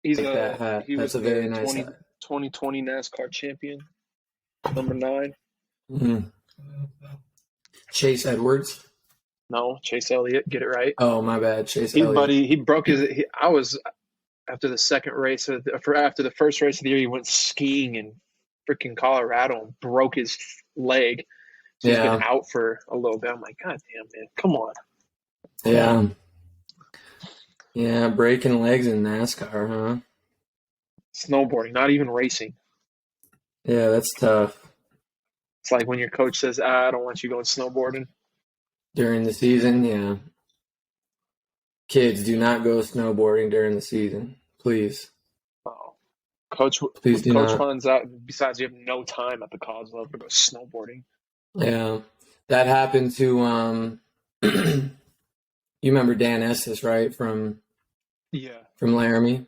He's Like that hat. he That's was a very the nice hat. 2020 NASCAR champion, number 9. Mhm. Chase Edwards. No, Chase Elliott, get it right. Oh, my bad. Chase He's Elliott. buddy. He broke his. I was after the second race after the first race of the year. He went skiing in freaking Colorado and broke his leg. So he's been Yeah. out for a little bit. I'm like, God damn, man, come on. Yeah. Yeah. Breaking legs in NASCAR, huh? Snowboarding, not even racing. Yeah, that's tough. It's like when your coach says, I don't want you going snowboarding. During the season, yeah. Kids, do not go snowboarding during the season. Please. Oh, coach, Please do coach not. finds out. Besides, you have no time at the college level to go snowboarding. Yeah. That happened to you remember Dan Estes, right? Yeah. From Laramie.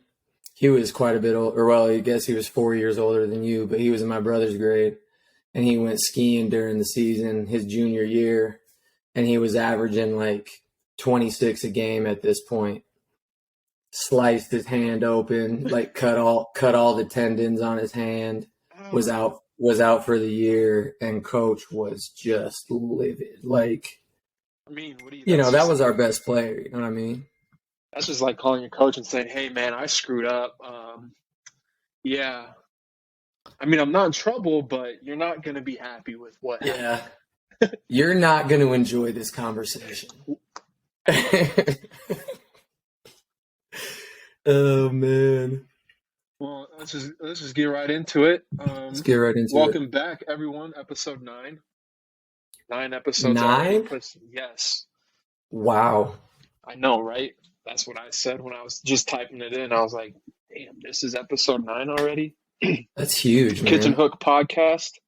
He was quite a bit old, or well, I guess he was 4 years older than you, but he was in my brother's grade. And he went skiing during the season his junior year, and he was averaging like 26 a game at this point. Sliced his hand open, like cut all the tendons on his hand. Was out for the year, and coach was just livid. Like, I mean, what do you? that was our best player. You know what I mean? That's just like calling your coach and saying, "Hey, man, I screwed up. Yeah, I mean, I'm not in trouble, but you're not going to be happy with what happened." Yeah. You're not going to enjoy this conversation. Oh, man. Well, let's just get right into it. Let's get right into it. Welcome back, everyone. Episode 9. 9 episodes 9? already. Yes. Wow. I know, right? That's what I said when I was just typing it in. I was like, "Damn, this is episode 9 already." That's huge, man. Kitchen Hook podcast.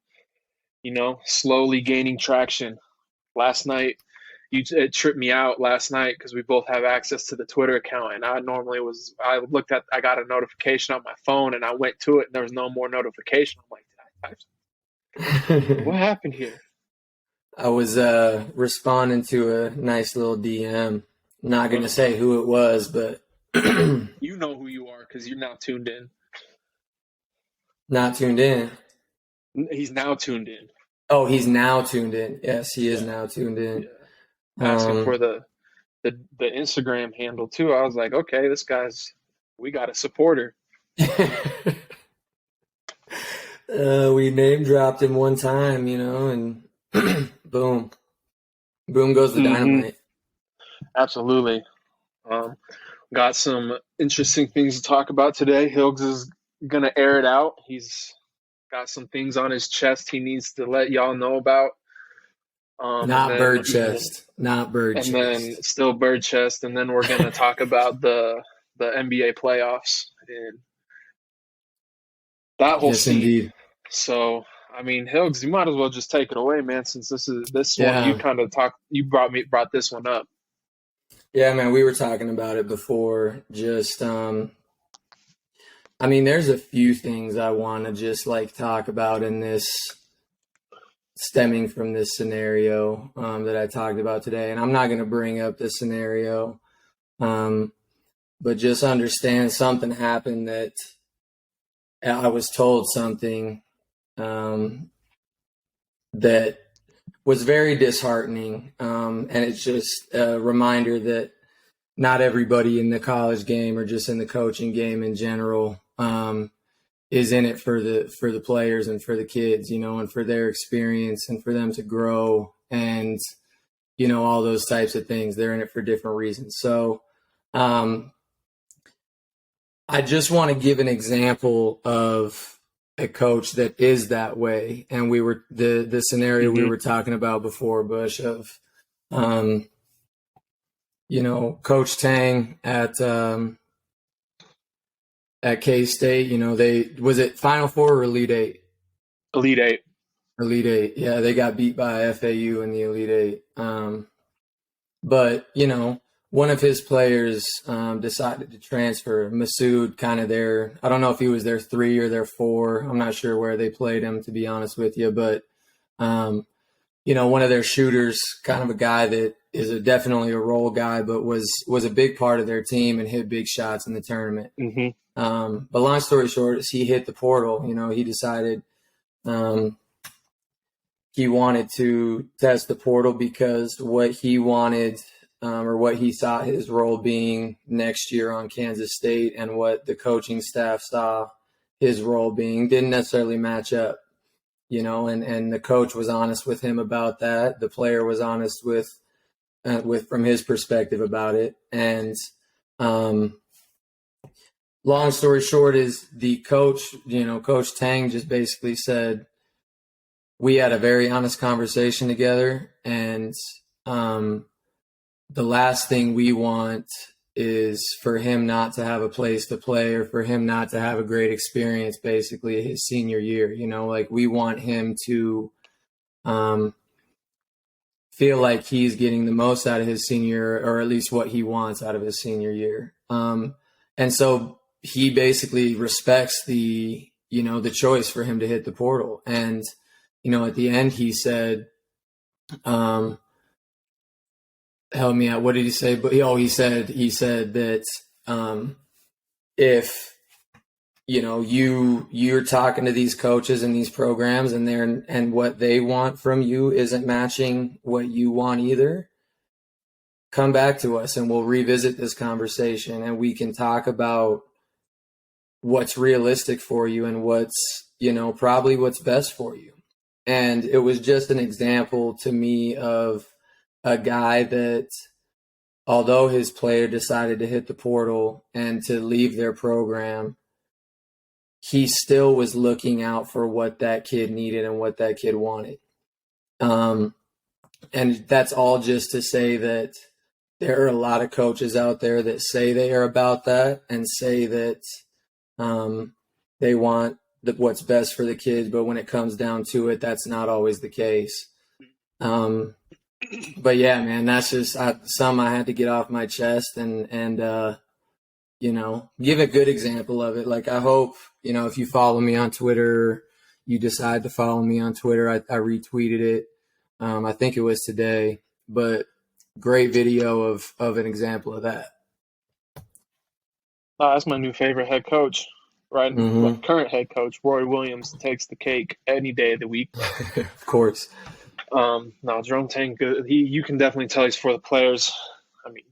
Slowly gaining traction. Last night, it tripped me out last night because we both have access to the Twitter account, and I got a notification on my phone, and I went to it, and there was no more notification. I'm like, what happened here? I was responding to a nice little DM. Not going to say who it was, but you know who you are because you're now tuned in. Not tuned in. He's now tuned in. Oh, he's now tuned in. Yes, he is now tuned in. Yeah. Asking for the Instagram handle too. I was like, okay, we got a supporter. We name dropped him one time, and boom goes the dynamite. Absolutely. Got some interesting things to talk about today. Hills is gonna air it out. He's got some things on his chest he needs to let y'all know about. Not bird chest. And then still bird chest. And then we're going to talk about the NBA playoffs and that whole scene. Indeed. So, I mean, Hills, you might as well just take it away, man, since this one you kind of brought this one up. Yeah, man, we were talking about it before. Just, there's a few things I want to just talk about in this, stemming from this scenario that I talked about today. And I'm not going to bring up the scenario, but just understand something happened that I was told something that was very disheartening. And it's just a reminder that not everybody in the college game or just in the coaching game in general is in it for the players and for the kids, and for their experience and for them to grow and, all those types of things. They're in it for different reasons. So I just want to give an example of a coach that is that way. And we were the scenario we were talking about before, Bush, of, Coach Tang at K-State, was it Final Four or Elite Eight? Elite Eight. Elite Eight. Yeah, they got beat by FAU in the Elite Eight. But, one of his players decided to transfer. Masood, kind of I don't know if he was their 3 or their 4. I'm not sure where they played him, to be honest with you. But one of their shooters, kind of a guy that is definitely a role guy, but was a big part of their team and hit big shots in the tournament. Mm-hmm. But long story short, is he hit the portal. He decided he wanted to test the portal because what he wanted or what he saw his role being next year on Kansas State and what the coaching staff saw his role being didn't necessarily match up. And the coach was honest with him about that. The player was honest with from his perspective about it. And long story short is the coach, Coach Tang just basically said, we had a very honest conversation together, and the last thing we want is for him not to have a place to play or for him not to have a great experience basically his senior year. We want him to feel like he's getting the most out of his senior, or at least what he wants out of his senior year. And so he basically respects the choice for him to hit the portal. And, at the end he said, help me out. What did he say? But he said that if you're talking to these coaches and these programs and what they want from you isn't matching what you want either, come back to us and we'll revisit this conversation and we can talk about what's realistic for you and what's probably what's best for you. And it was just an example to me of a guy that, although his player decided to hit the portal and to leave their program, he still was looking out for what that kid needed and what that kid wanted. And that's all just to say that there are a lot of coaches out there that say they are about that and say that they want what's best for the kids, but when it comes down to it, that's not always the case. But yeah, man, that's just something I had to get off my chest and give a good example of it. Like, I hope, if you follow me on Twitter, you decide to follow me on Twitter, I retweeted it. I think it was today, but great video of an example of that. That's my new favorite head coach, right? Mm-hmm. Current head coach, Roy Williams, takes the cake any day of the week. Of course. No, Jerome Tang, good. You can definitely tell he's for the players. I mean,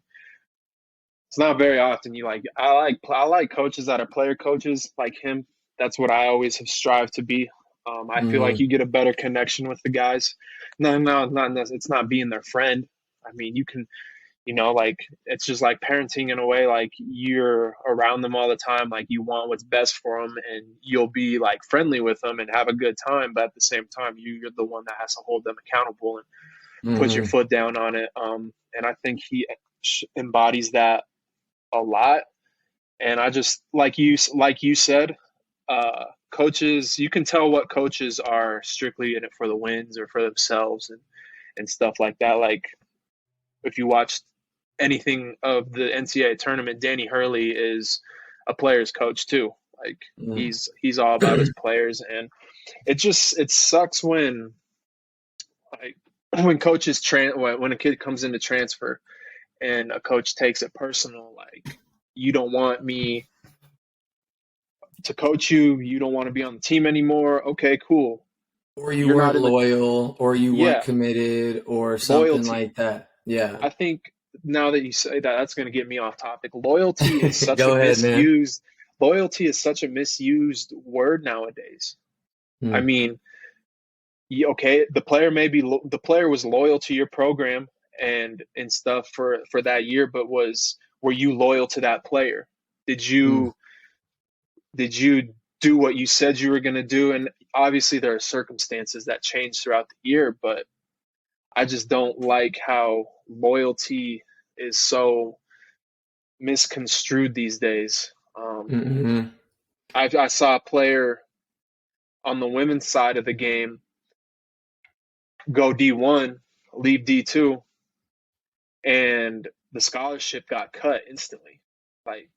it's not very often I like coaches that are player coaches like him. That's what I always have strived to be. I feel like you get a better connection with the guys. No, it's not being their friend. I mean, you can, it's just like parenting in a way. Like, you're around them all the time. Like, you want what's best for them, and you'll be like friendly with them and have a good time. But at the same time, you're the one that has to hold them accountable and put your foot down on it. And I think he embodies that a lot. And I just, like you said, coaches, you can tell what coaches are strictly in it for the wins or for themselves and stuff like that. Like, if you watched anything of the NCAA tournament, Danny Hurley is a player's coach too. Like, he's all about his players, and it sucks when coaches when a kid comes into transfer and a coach takes it personal. Like, you don't want me to coach you. You don't want to be on the team anymore. Okay, cool. Or you're weren't loyal, or you weren't committed, or something loyalty. Like that. Yeah. I think now that you say that, that's going to get me off topic. Loyalty is such Loyalty is such a misused word nowadays. I mean, the player was loyal to your program and stuff for that year, but were you loyal to that player? Did you do what you said you were going to do? And obviously there are circumstances that change throughout the year, but I just don't like how loyalty is so misconstrued these days. I saw a player on the women's side of the game go D1, leave D2, and the scholarship got cut instantly. Like,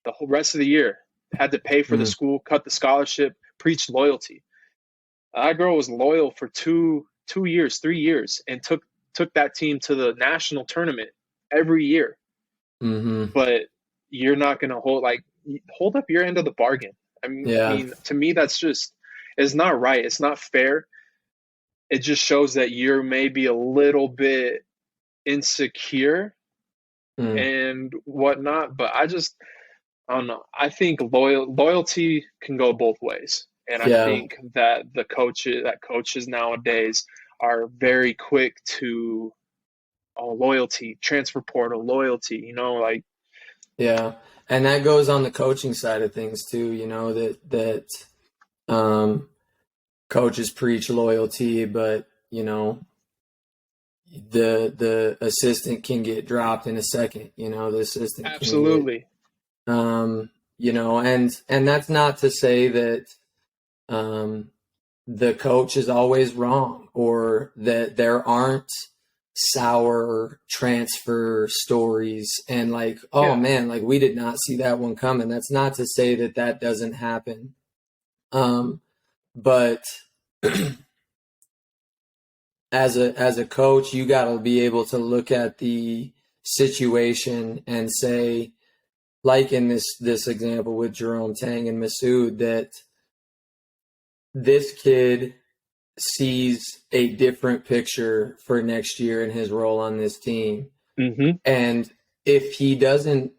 the whole rest of the year, had to pay for the school, cut the scholarship, preach loyalty. That girl was loyal for two 2 years, 3 years, and took that team to the national tournament every year. Mm-hmm. But you're not going to hold up your end of the bargain. I Yeah. mean, to me, it's not right. It's not fair. It just shows that you're maybe a little bit insecure Mm. and whatnot. But I don't know. I think loyalty can go both ways, and I Yeah. think that coaches nowadays are very quick to loyalty, transfer portal loyalty. Like Yeah. And that goes on the coaching side of things too, that um, coaches preach loyalty, but the assistant can get dropped in a second. The assistant can get absolutely, and that's not to say that the coach is always wrong or that there aren't sour transfer stories and like, oh yeah, man, like we did not see that one coming. That's not to say that that doesn't happen. But as a coach, you got to be able to look at the situation and say, like in this example with Jerome Tang and Masood, that this kid sees a different picture for next year in his role on this team. mm-hmm. And if he doesn't,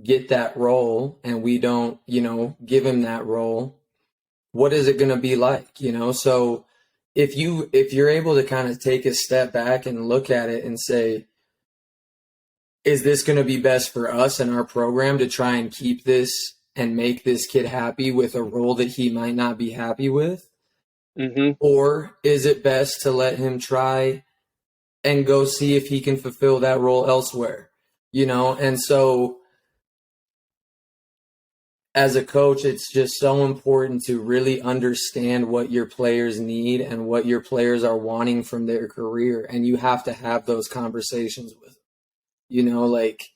get that role and we don't, give him that role, what is it going to be like, So if you're able to kind of take a step back and look at it and say, is this going to be best for us and our program to try and keep this and make this kid happy with a role that he might not be happy with? Mm-hmm. Or is it best to let him try and go see if he can fulfill that role elsewhere? And so as a coach, it's just so important to really understand what your players need and what your players are wanting from their career. And you have to have those conversations with them. Like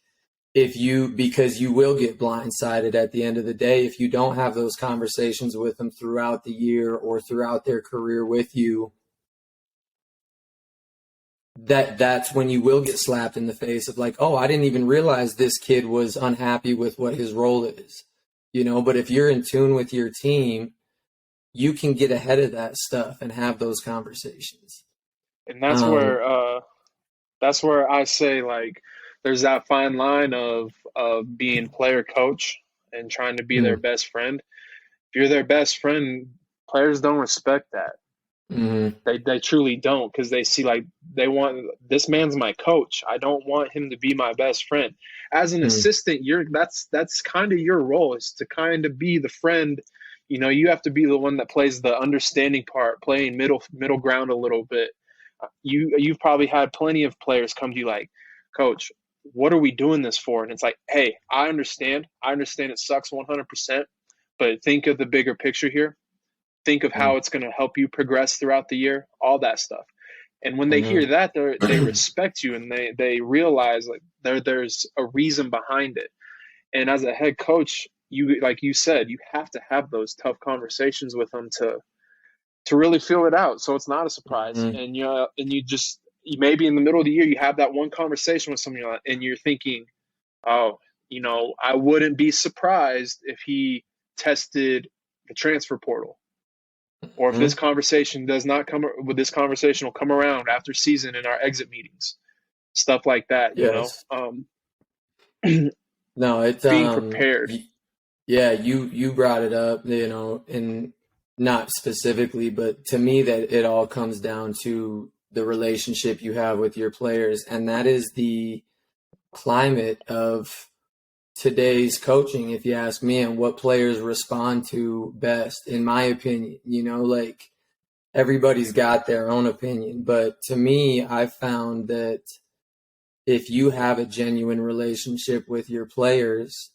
because you will get blindsided at the end of the day if you don't have those conversations with them throughout the year or throughout their career with you. That's when you will get slapped in the face of like, oh, I didn't even realize this kid was unhappy with what his role is, but if you're in tune with your team, you can get ahead of that stuff and have those conversations. And that's where I say, like, there's that fine line of being player coach and trying to be their Mm-hmm. best friend. If you're their best friend, players don't respect that. Mm-hmm. They truly don't, because they see, like, they want, this man's my coach. I don't want him to be my best friend. As an assistant, that's kind of your role, is to kind of be the friend. You have to be the one that plays the understanding part, playing middle ground a little bit. You've probably had plenty of players come to you like, Coach, what are we doing this for? And it's like, hey, I understand. It sucks 100%, but think of the bigger picture here. Think of how it's going to help you progress throughout the year, all that stuff. And when they hear that, they respect you, and they realize, like, there's a reason behind it. And as a head coach, like you said, you have to have those tough conversations with them to really feel it out, so it's not a surprise. Mm-hmm. And you maybe in the middle of the year you have that one conversation with somebody, and you're thinking, oh, I wouldn't be surprised if he tested the transfer portal, or if this conversation does not come, this conversation will come around after season in our exit meetings, stuff like that. Yes. No, it's Being prepared. yeah, you brought it up, and not specifically, but to me that it all comes down to the relationship you have with your players, and that is the climate of today's coaching, if you ask me, and what players respond to best, in my opinion. Like everybody's got their own opinion, but to me, I've found that if you have a genuine relationship with your players,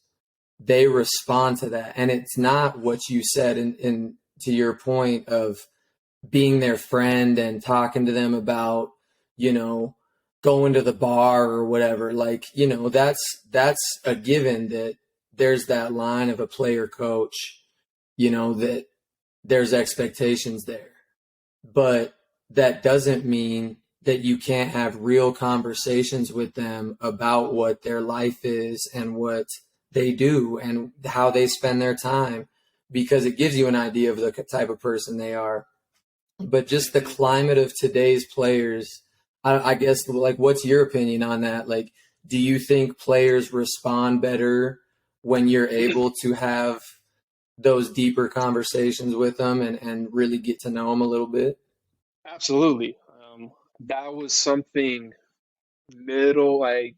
they respond to that. And it's not what you said in to your point of being their friend and talking to them about, going to the bar or whatever. Like, that's a given, that there's that line of a player coach, that there's expectations there. but that doesn't mean that you can't have real conversations with them about what their life is and what they do and how they spend their time, because it gives you an idea of the type of person they are. But just the climate of today's players, I guess, like, what's your opinion on that? Like, do you think players respond better when you're able to have those deeper conversations with them and really get to know them a little bit? Absolutely. That was something middle, like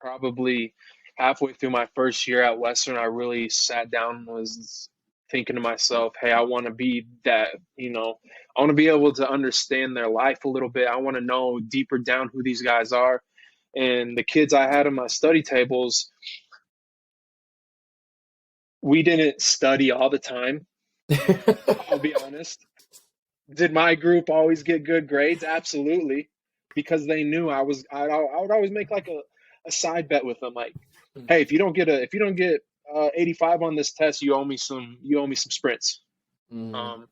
probably halfway through my first year at Western. I really sat down and was thinking to myself, hey, I want to be that, I want to be able to understand their life a little bit. I want to know deeper down who these guys are. And the kids I had on my study tables, we didn't study all the time. I'll be honest. Did my group always get good grades? Absolutely, because they knew I would always make like a side bet with them, like, hey, if you don't get 85 on this test, you owe me some sprints, um,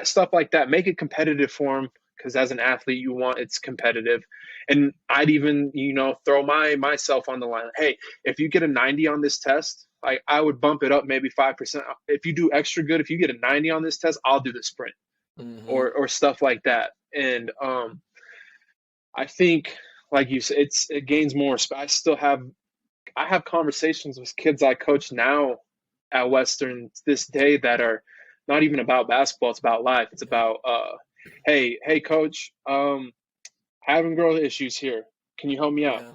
stuff like that. Make it competitive for them, because as an athlete, you want it's competitive. And I'd even throw myself on the line. Hey, if you get a 90 on this test, I would bump it up maybe 5%. If you do extra good, if you get a 90 on this test, I'll do the sprint. Or stuff like that. And I think, like you said, it gains more. I have conversations with kids I coach now at Western this day that are not even about basketball. It's about life. It's about, hey, coach, having growth issues here. Can you help me out? Yeah.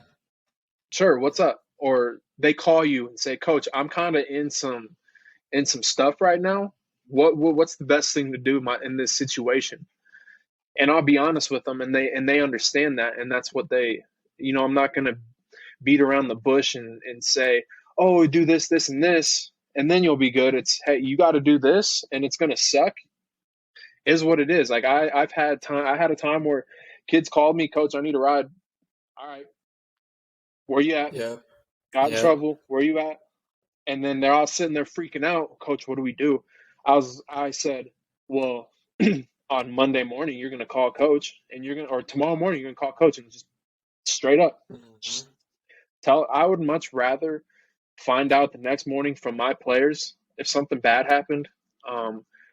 Sure. What's up? Or they call you and say, Coach, I'm kind of in some stuff right now. What's the best thing to do in this situation? And I'll be honest with them, and they understand that, and that's what they, I'm not going to beat around the bush and say, oh, do this, and this, and then you'll be good. It's, hey, you got to do this, and it's going to suck. Is what it is. Like I had a time where kids called me, Coach, I need a ride. All right, where you at? Yeah. Got in trouble. Where you at? And then they're all sitting there freaking out. Coach, what do we do? I said, well, on Monday morning, you're going to call coach, and or tomorrow morning, you're going to call coach, and just straight up just I would much rather find out the next morning from my players if something bad happened,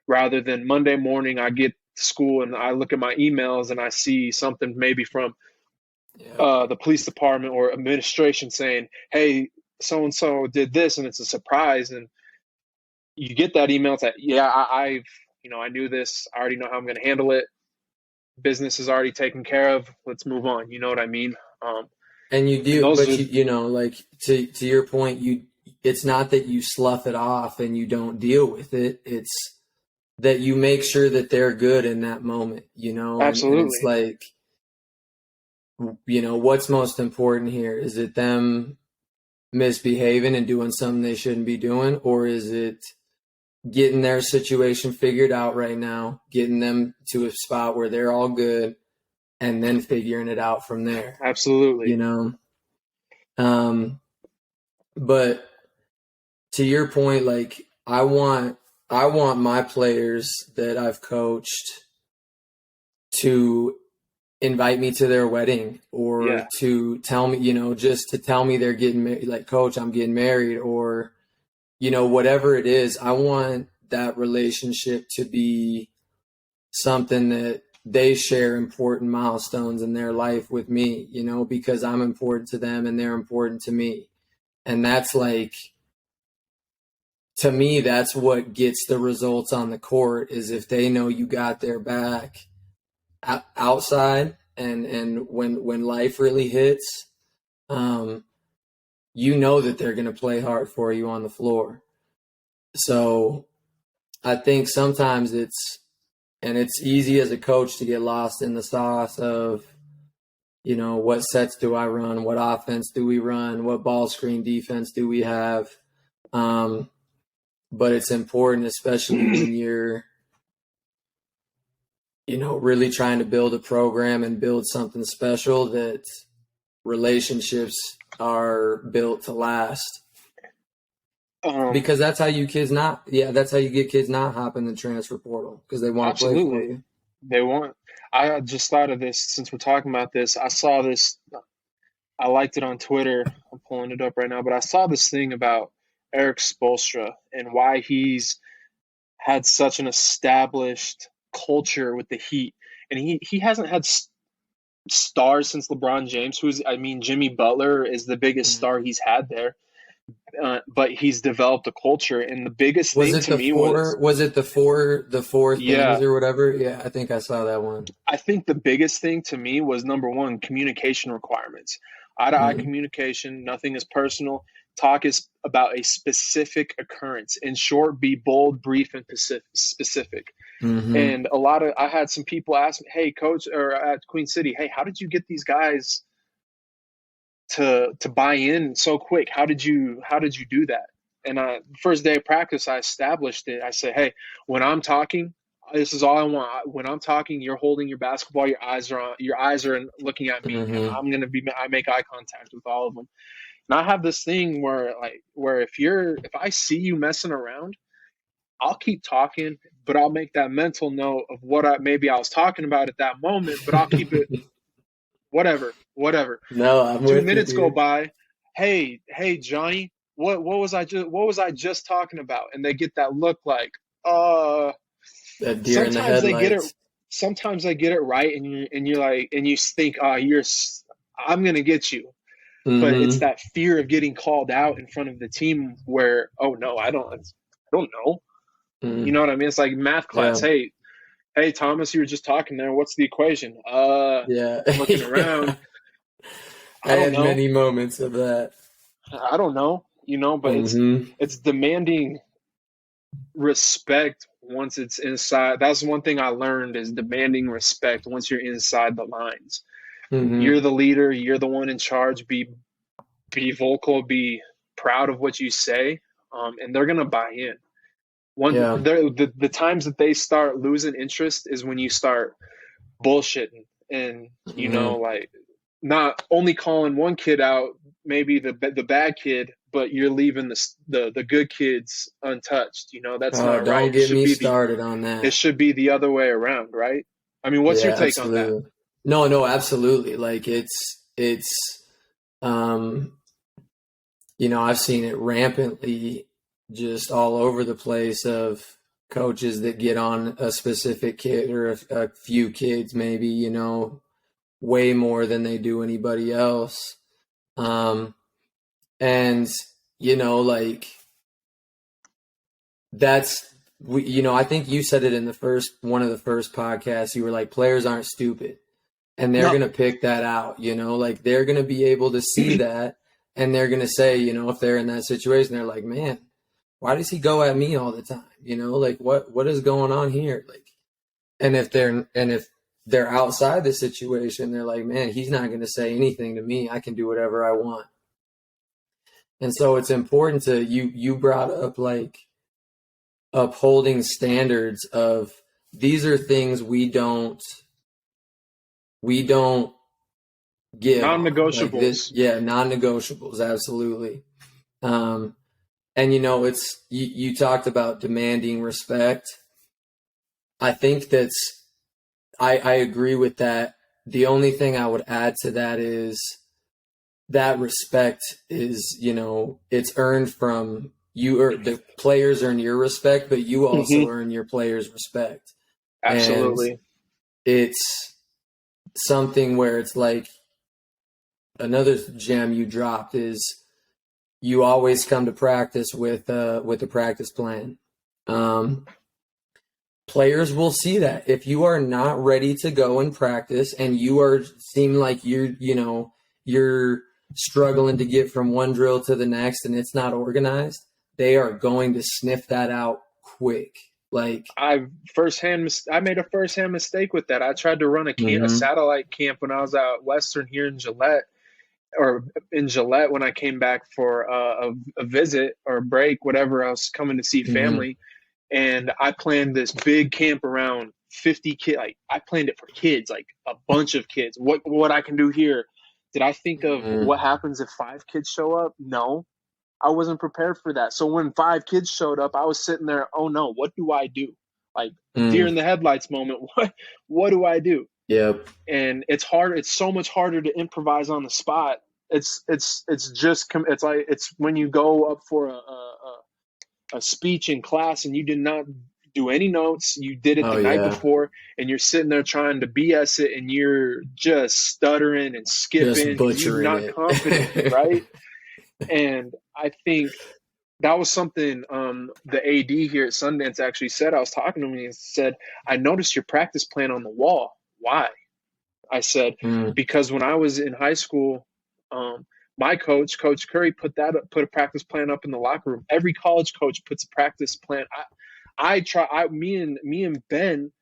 rather than Monday morning, I get to school and I look at my emails and I see something maybe from the police department or administration saying, hey, so-and-so did this, and it's a surprise. And you get that email. It's like, yeah, I knew this. I already know how I'm going to handle it. Business is already taken care of. Let's move on. You know what I mean? And you do, but like to your point, it's not that you slough it off and you don't deal with it. It's that you make sure that they're good in that moment, Absolutely. And it's like, what's most important here? Is it them misbehaving and doing something they shouldn't be doing, or is it getting their situation figured out right now, getting them to a spot where they're all good, and then figuring it out from there? Absolutely. But to your point, like I want my players that I've coached to invite me to their wedding, or to tell me, just to tell me they're getting married, like, Coach, I'm getting married, or, whatever it is. I want that relationship to be something that they share important milestones in their life with me, because I'm important to them and they're important to me. And that's like, to me, that's what gets the results on the court, is if they know you got their back outside, and when life really hits, that they're going to play hard for you on the floor. So I think sometimes it's easy as a coach to get lost in the sauce of, what sets do I run? What offense do we run? What ball screen defense do we have? But it's important, especially when you're, really trying to build a program and build something special, that relationships are built to last. Because that's how you get kids not hopping the transfer portal, because they want to play for you. They want. I just thought of this since we're talking about this. I saw this. I liked it on Twitter. I'm pulling it up right now, but I saw this thing about Eric Spoelstra and why he's had such an established culture with the Heat, and he hasn't had stars since LeBron James. Jimmy Butler is the biggest star he's had there, but he's developed a culture, and the biggest Was thing it to the me was, four? Was it the four things yeah, or whatever? Yeah, I think I saw that one. I think the biggest thing to me was number one, communication requirements. Eye to eye Mm-hmm. communication, nothing is personal. Talk is about a specific occurrence. In short, be bold, brief, and specific. Mm-hmm. And I had some people ask me, hey, coach, or at Queen City, hey, how did you get these guys to buy in so quick? How did you do that? And first day of practice, I established it. I said, hey, when I'm talking, this is all I want. When I'm talking, you're holding your basketball, your eyes are looking at me, and Mm-hmm. I make eye contact with all of them. And I have this thing where if I see you messing around, I'll keep talking, but I'll make that mental note of what maybe I was talking about at that moment, but I'll keep it whatever. No, I'm two with you, minutes go dude. by. Hey, Johnny, what was I just talking about? And they get that look like, uh. That deer in the Sometimes they get it. headlights. Sometimes they get it right, and you're like, and you think, I'm gonna get you. But it's Mm-hmm. that fear of getting called out in front of the team where, oh no, I don't know. You Mm. know what I mean? It's like math class. Yeah. Hey, Thomas, you were just talking there. What's the equation? Yeah. Looking around. I I don't had know. many moments of that. I don't know. But it's Mm-hmm. it's demanding respect once it's inside. That's one thing I learned is demanding respect once you're inside the lines. Mm-hmm. You're the leader. You're the one in charge. Be vocal. Be proud of what you say, and they're gonna buy in. Yeah. The times that they start losing interest is when you start bullshitting and Mm-hmm. like not only calling one kid out, maybe the bad kid, but you're leaving the good kids untouched. That's Oh, not right. don't get me started on It that. should be the other way around, right? I mean, what's your Yeah, take on that? absolutely. No, no, absolutely. Like it's um I've seen it rampantly just all over the place of coaches that get on a specific kid or a few kids maybe, way more than they do anybody else. Um and like that's I think you said it in the first one of the first podcasts. You were like, players aren't stupid, and they're No. going to pick that out. Like they're going to be able to see that, and they're going to say, if they're in that situation, they're like, man, why does he go at me all the time? Like what is going on here? Like, and if they're outside the situation, they're like, man, he's not going to say anything to me. I can do whatever I want. And so it's important to you brought up like upholding standards of these are things we don't give on like this. Non-negotiables. Yeah, non-negotiables, absolutely. um and it's you talked about demanding respect. I think I agree with that. The only thing I would add to that is that respect is it's earned from you, or the players earn your respect, but you also Hmm. earn your players respect. And Absolutely. it's something where it's like another gem you dropped is you always come to practice with a practice plan. Um, Players will see that if you are not ready to go and practice, and you are seem like you're struggling to get from one drill to the next, and it's not organized, they are going to sniff that out quick. Like, I made a firsthand mistake with that. I tried to run a mm-hmm, satellite camp when I was out Western here in Gillette, or in Gillette when I came back for a visit or a break, whatever. I was coming to see mm-hmm, family, and I planned this big camp around 50 kids. Like I planned it for kids, like a bunch of kids. What I can do here? Did I think of mm-hmm, what happens if 5 kids show up? No, I wasn't prepared for that. So when 5 kids showed up, I was sitting there. Oh no, what do I do? like deer in the headlights moment. What do I do? Yep. And it's hard. It's so much harder to improvise on the spot. It's like it's when you go up for a speech in class and you did not do any notes. You did it the night before, and you're sitting there trying to BS it, and you're just stuttering and skipping. You're not confident, right? And I think that was something the AD here at Sundance actually said. I was talking to him, and he said, "I noticed your practice plan on the wall. Why?" I said, "Because when I was in high school, my coach, Coach Curry, put a practice plan up in the locker room. Every college coach puts a practice plan. Me and Ben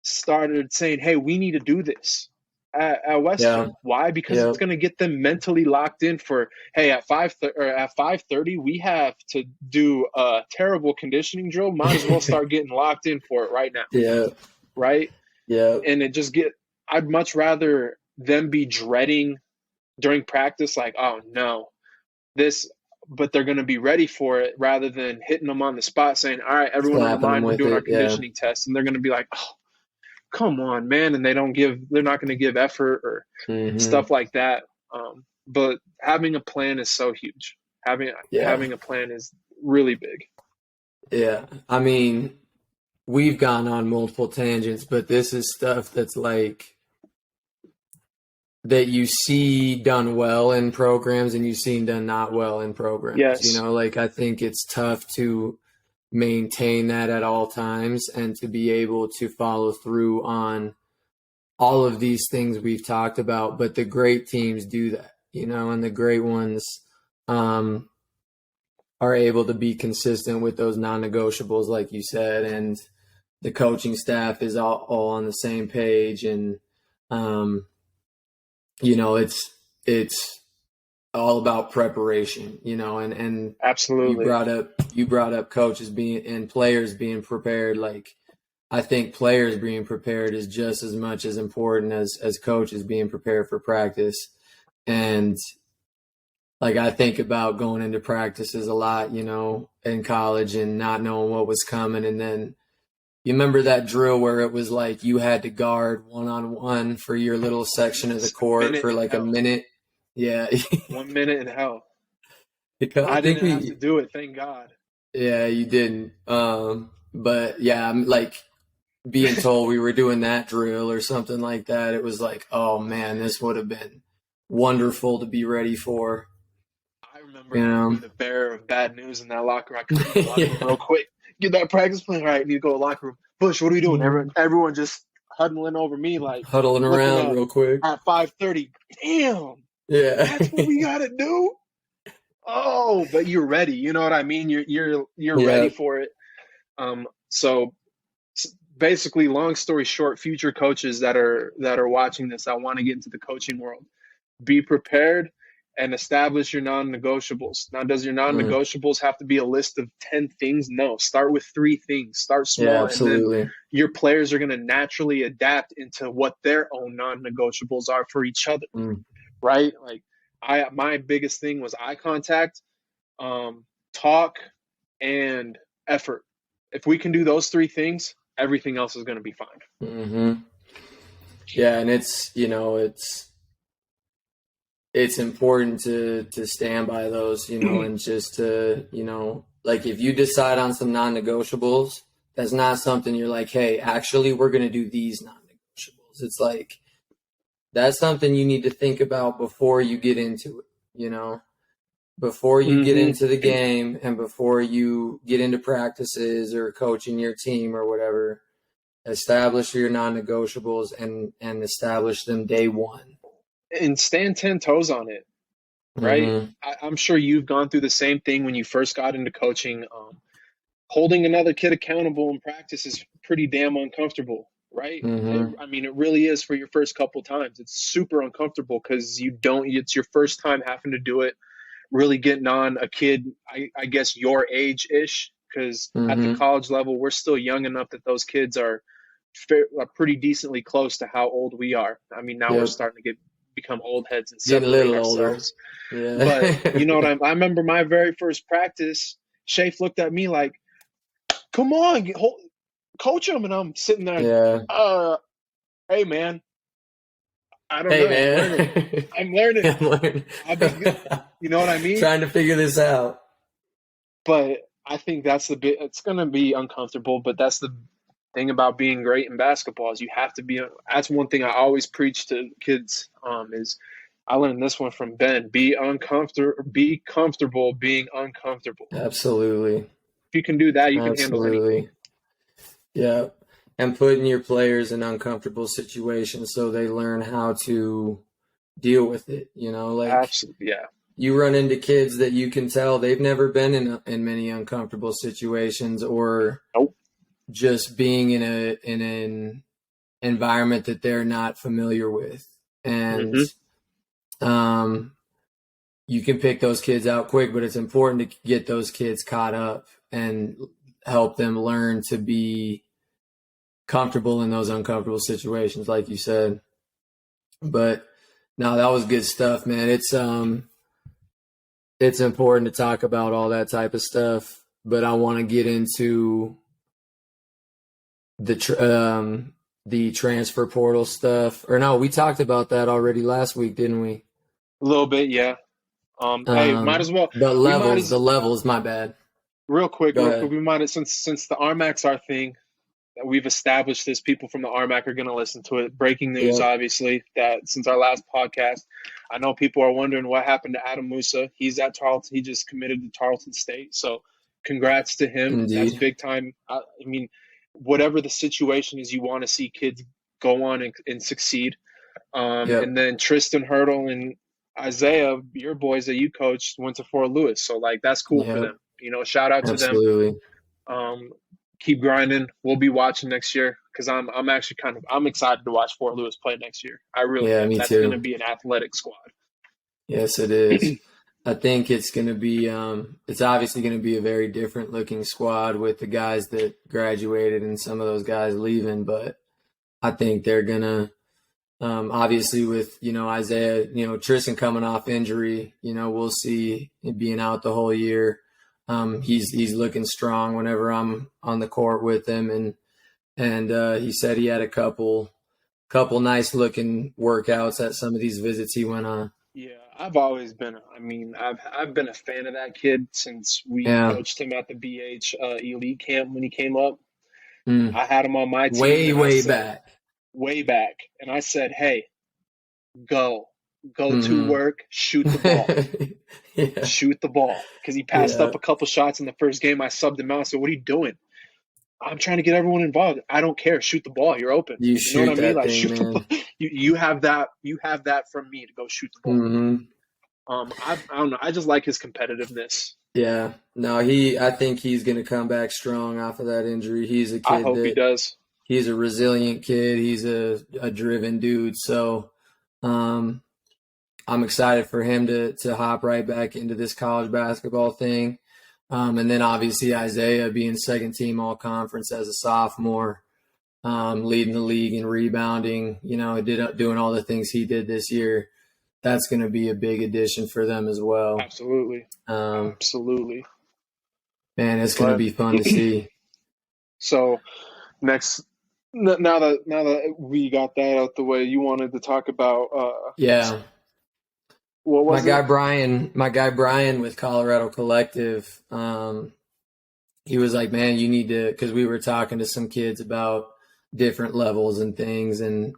started saying, hey, we need to do this at Western. Yeah. Why? Because it's going to get them mentally locked in for, hey, at 5:30, we have to do a terrible conditioning drill. Might as well start getting locked in for it right now. Yeah. Right? Yeah. And I'd much rather them be dreading during practice, like, oh no, but they're going to be ready for it, rather than hitting them on the spot saying, all right, everyone in the line, we're doing our conditioning test. And they're going to be like, oh, come on, man. And they're not going to give effort or stuff like that. But having a plan is so huge. Having a plan is really big. Yeah. I mean, we've gone on multiple tangents, but this is stuff that's like, that you see done well in programs and you see done not well in programs. Yes. Like, I think it's tough to maintain that at all times and to be able to follow through on all of these things we've talked about. But the great teams do that, and the great ones are able to be consistent with those non-negotiables, like you said, and the coaching staff is all on the same page. And, it's all about preparation, and absolutely. You brought up coaches and players being prepared. Like, I think players being prepared is just as much as important as coaches being prepared for practice. And like, I think about going into practices a lot, in college and not knowing what was coming. And then you remember that drill where it was like you had to guard one-on-one for your little section of the court for like a minute. Yeah. 1 minute in hell. I didn't have to do it, thank God. Yeah, you didn't. But yeah, I'm like being told we were doing that drill or something like that. It was like, oh man, this would have been wonderful to be ready for. I remember being the bearer of bad news in that locker room. I come to the locker room real quick. Get that practice plan. All right, need to go to the locker room. Bush, what are we doing? Everyone just huddling over me, like huddling around real quick at 5:30. Damn. Yeah, that's what we gotta do. Oh, but you're ready. You know what I mean? You're ready for it. So basically, long story short, future coaches that are watching this, I want to get into the coaching world. Be prepared and establish your non-negotiables. Now, does your non-negotiables have to be a list of 10 things? No. Start with 3 things. Start small. Yeah, absolutely. And then your players are going to naturally adapt into what their own non-negotiables are for each other, right? Like, my biggest thing was eye contact, talk, and effort. If we can do those 3 things, everything else is going to be fine. Yeah, and it's important to stand by those, and just to, like, if you decide on some non-negotiables, that's not something you're like, hey, actually, we're going to do these non-negotiables. It's like, that's something you need to think about before you get into it, before you get into the game and before you get into practices or coaching your team or whatever. Establish your non-negotiables and establish them day one. And stand 10 toes on it, right? I'm sure you've gone through the same thing when you first got into coaching. Holding another kid accountable in practice is pretty damn uncomfortable, right? It really is for your first couple times. It's super uncomfortable because it's your first time having to do it, really getting on a kid, I guess your age-ish, because at the college level, we're still young enough that those kids are pretty decently close to how old we are. I mean, now we're starting to become old heads and separate ourselves. Yeah. But you know what I remember my very first practice, Shafe looked at me like, come on, coach them, and I'm sitting there, Yeah. hey man, I don't Hey, know, I'm learning. man. I'm learning. I'm learning. I'll be good. You know what I mean? Trying to figure this out. But I think that's the bit. It's gonna be uncomfortable, but that's the thing about being great in basketball is you have to be. That's one thing I always preach to kids. Is I learned this one from Ben. Be uncomfortable. Be comfortable being uncomfortable. Absolutely. If you can do that, you can handle anything. Absolutely. Yeah. And putting your players in uncomfortable situations so they learn how to deal with it. You know, like Absolutely, yeah. you run into kids that you can tell they've never been in many uncomfortable situations, or Nope. just being in an environment that they're not familiar with. And you can pick those kids out quick, but it's important to get those kids caught up and help them learn to be comfortable in those uncomfortable situations, like you said. But no, that was good stuff, man. It's important to talk about all that type of stuff, but I want to get into the transfer portal stuff. Or no, we talked about that already last week, didn't we? A little bit, yeah. Hey, might as well. The We might levels, as the levels, my bad. real quick. Go ahead. We might since the RMAC's our thing. That we've established this. People from the RMAC are going to listen to it. Breaking news, Yep. obviously, that since our last podcast, I know people are wondering what happened to Adam Musa. He's at Tarleton. He just committed to Tarleton State. So congrats to him. That's Indeed. big time. I mean, whatever the situation is, you want to see kids go on and succeed. Yep. And then Tristan Hurdle and Isaiah, your boys that you coached, went to Fort Lewis. So, like, that's cool for Yep. them. You know, shout out to them. Absolutely. Keep grinding. We'll be watching next year because I'm actually I'm excited to watch Fort Lewis play next year. I really am. Me That's too. going to be an athletic squad. Yes, it is. I think it's going to be it's obviously going to be a very different looking squad with the guys that graduated and some of those guys leaving, but I think they're going to obviously with, Isaiah, Tristan coming off injury, we'll see him being out the whole year. He's looking strong whenever I'm on the court with him, and he said he had a couple nice looking workouts at some of these visits he went on. Yeah, I've always been. I've been a fan of that kid since we coached him at the BH elite camp when he came up. I had him on my team way back. Way back, and I said, "Hey, go to work, shoot the ball." Yeah. Shoot the ball, because he passed up a couple shots in the first game. I subbed him out. I said, "What are you doing?" I'm trying to get everyone involved. I don't care. Shoot the ball. You're open. You know what I mean? Like, shoot the ball. You have that. You have that from me to go shoot the ball. I don't know. I just like his competitiveness. Yeah. No, I think he's going to come back strong off of that injury. He's a kid. I hope he does. He's a resilient kid. He's a driven dude. So, I'm excited for him to hop right back into this college basketball thing. And then obviously Isaiah being second team all conference as a sophomore, leading the league in rebounding, doing all the things he did this year. That's going to be a big addition for them as well. Absolutely. Absolutely. Man, it's going to be fun to see. So next, now that we got that out the way, you wanted to talk about what was my guy Brian with Colorado Collective, he was like, man, you need to, because we were talking to some kids about different levels and things, and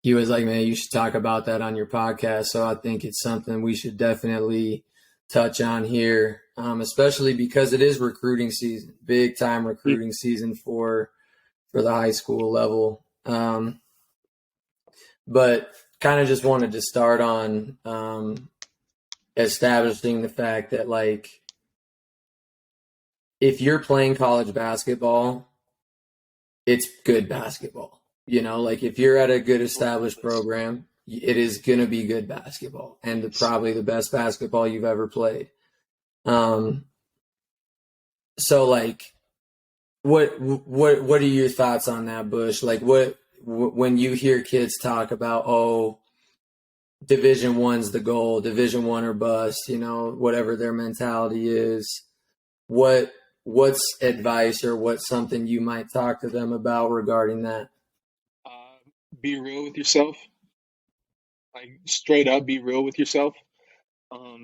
he was like, man, you should talk about that on your podcast. So I think it's something we should definitely touch on here, especially because it is recruiting season, big time recruiting season for the high school level. But kind of just wanted to start on establishing the fact that, like, if you're playing college basketball, it's good basketball. Like if you're at a good established program, it is going to be good basketball and probably the best basketball you've ever played. So like, what are your thoughts on that, Bush? Like when you hear kids talk about, Division I's the goal, Division I or bust, whatever their mentality is, what what's advice or what's something you might talk to them about regarding that? Uh, be real with yourself. Like straight up, be real with yourself.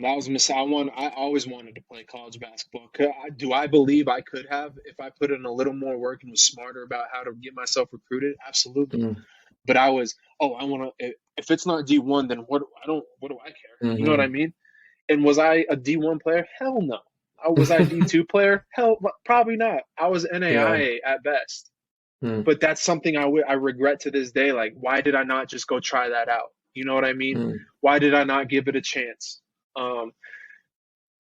That was a mistake. I always wanted to play college basketball. Do I believe I could have if I put in a little more work and was smarter about how to get myself recruited? Absolutely. Mm, But I was, oh, I want to. If it's not D1, then what? I don't. What do I care? You know what I mm-hmm. mean? And was I a D1 player? Hell no. Was I a D2 player? Hell, probably not. I was Yeah. NAIA at best. Mm, But that's something I regret to this day. Like, why did I not just go try that out? You know what I mean? mm. Why did I not give it a chance? Um,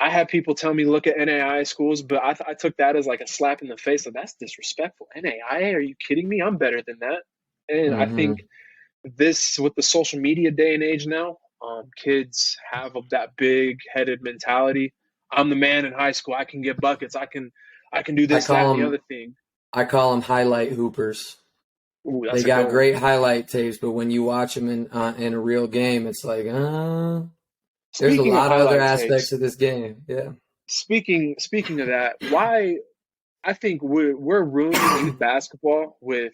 I had people tell me look at NAIA schools, but I took that as like a slap in the face. Like, that's disrespectful. NAIA? Are you kidding me? I'm better than that. And I think Mm-hmm. this with the social media day and age now, kids have that big headed mentality. I'm the man in high school. I can get buckets. I can do I this, that, call and the other them thing. I call them highlight hoopers. Ooh, They that's a got good one. great highlight tapes, but when you watch them in a real game, it's like, there's a Speaking of lot of other highlight aspects tapes, of this game. Yeah. speaking of that, why I think we're ruining youth basketball with